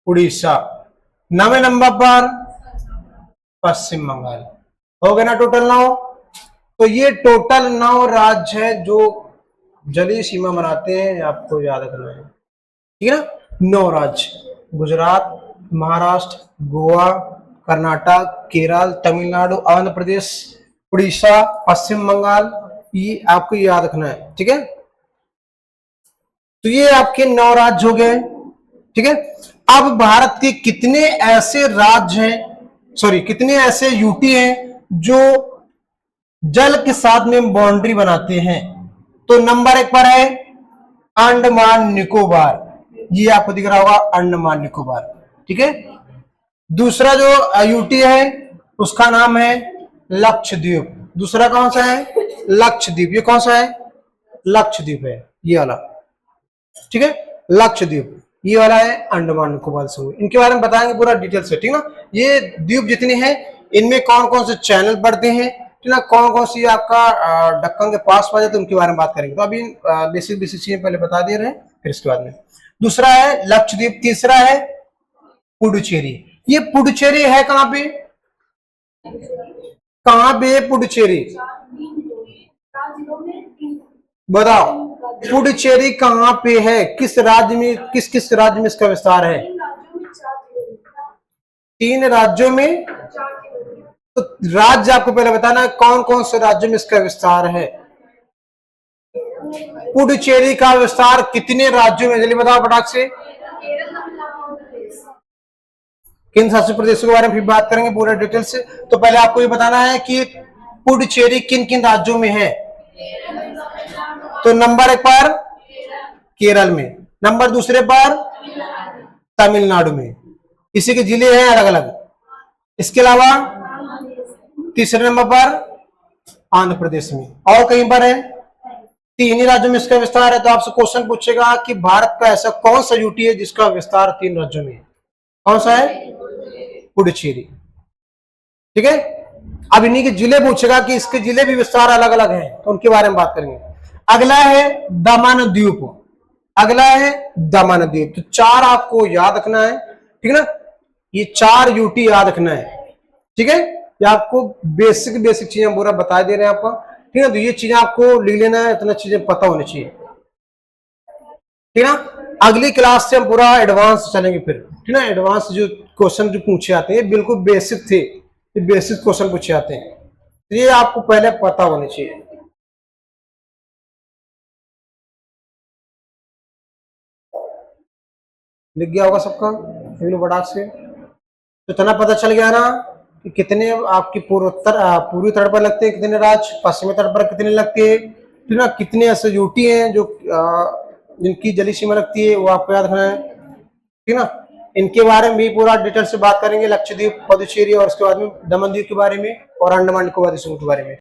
उड़ीसा, 9वें नंबर पर पश्चिम बंगाल। हो गया ना टोटल 9। तो ये टोटल 9 राज्य है जो जलीय सीमा बनाते हैं, आपको याद रखना है, ठीक है ना। 9 राज्य, गुजरात, महाराष्ट्र, गोवा, कर्नाटक, केरल, तमिलनाडु, आंध्र प्रदेश, उड़ीसा, पश्चिम बंगाल, ये आपको याद रखना है, ठीक है। तो ये आपके 9 राज्य हो गए, ठीक है। अब भारत के कितने ऐसे राज्य हैं, सॉरी कितने ऐसे यूटी हैं जो जल के साथ में बाउंड्री बनाते हैं। तो नंबर 1 पर है अंडमान निकोबार, ये आपको दिख रहा होगा अंडमान निकोबार, ठीक है। दूसरा जो यूटी है उसका नाम है लक्षद्वीप, दूसरा कौन सा है, लक्षद्वीप। ये कौन सा है, लक्षद्वीप है, ये वाला, ठीक है, लक्षद्वीप। ये वाला है अंडमान निकोबार समूह। इनके बारे में बताएंगे पूरा डिटेल से, ठीक ना। ये द्वीप जितने हैं इनमें कौन कौन से चैनल पड़ते हैं, ठीक ना, कौन कौन सी आपका ढक्कन के पास पा जाते हैं, उनके बारे में बात करेंगे। तो अभी बेसिक बेसिक चीजें पहले बता दे रहे हैं, फिर इसके बाद में दूसरा है लक्षद्वीप, तीसरा है पुडुचेरी। ये पुडुचेरी है कहां पे, कहां पे पुडुचेरी, बताओ पुडुचेरी कहां पे है, किस राज्य में, किस किस राज्य में इसका विस्तार है। 3 राज्यों में। तो राज्य आपको पहले बताना है कौन कौन से राज्यों में इसका विस्तार है। पुडुचेरी का विस्तार कितने राज्यों में, जल्दी बताओ फटाक से। केंद्र शासित प्रदेशों के बारे में फिर बात करेंगे पूरा डिटेल से। तो पहले आपको ये बताना है कि पुडुचेरी किन किन राज्यों में है। तो नंबर 1 पर केरल में, नंबर दूसरे पर तमिलनाडु में, इसी के जिले हैं अलग अलग। इसके अलावा तीसरे नंबर पर आंध्र प्रदेश में, और कहीं पर है। 3 ही राज्यों में इसका विस्तार है। तो आपसे क्वेश्चन पूछेगा कि भारत का ऐसा कौन सा यूटी है जिसका विस्तार 3 राज्यों में है, कौन सा है, पुडुचेरी, ठीक है। अब इन्हीं के जिले पूछेगा कि इसके जिले भी विस्तार अलग अलग हैं, तो उनके बारे में बात करेंगे। अगला है दमन द्वीप, अगला है दमन द्वीप। तो 4 आपको याद रखना है, ठीक है ना, ये 4 यूटी याद रखना है, ठीक है। ये आपको बेसिक बेसिक चीजें पूरा बता दे रहे हैं आपको, ठीक है। तो ये चीजें आपको लिख लेना है, इतना चीजें पता होनी चाहिए, ठीक है ना। अगली क्लास से हम पूरा एडवांस चलेंगे फिर, ठीक है ना। एडवांस जो क्वेश्चन जो पूछे आते हैं बिल्कुल बेसिक थे, ये बेसिक क्वेश्चन पूछे आते हैं, तो ये आपको पहले पता होनी चाहिए। लिख गया होगा सबका बटाक से। तो इतना पता चल गया ना कि कितने आपकी पूर्वी तट पर लगते हैं, कितने राज्य, पश्चिमी तट पर कितने लगते हैं, ठीक ना। कितने ऐसे यूटी हैं जो जिनकी जलीय सीमा लगती है, वो आपको याद रखना है, ठीक ना। इनके बारे में भी पूरा डिटेल से बात करेंगे, लक्षद्वीप, पुडुचेरी और उसके बाद में दमन द्वीप के बारे में और अंडमान निकोबार द्वीप के बारे में।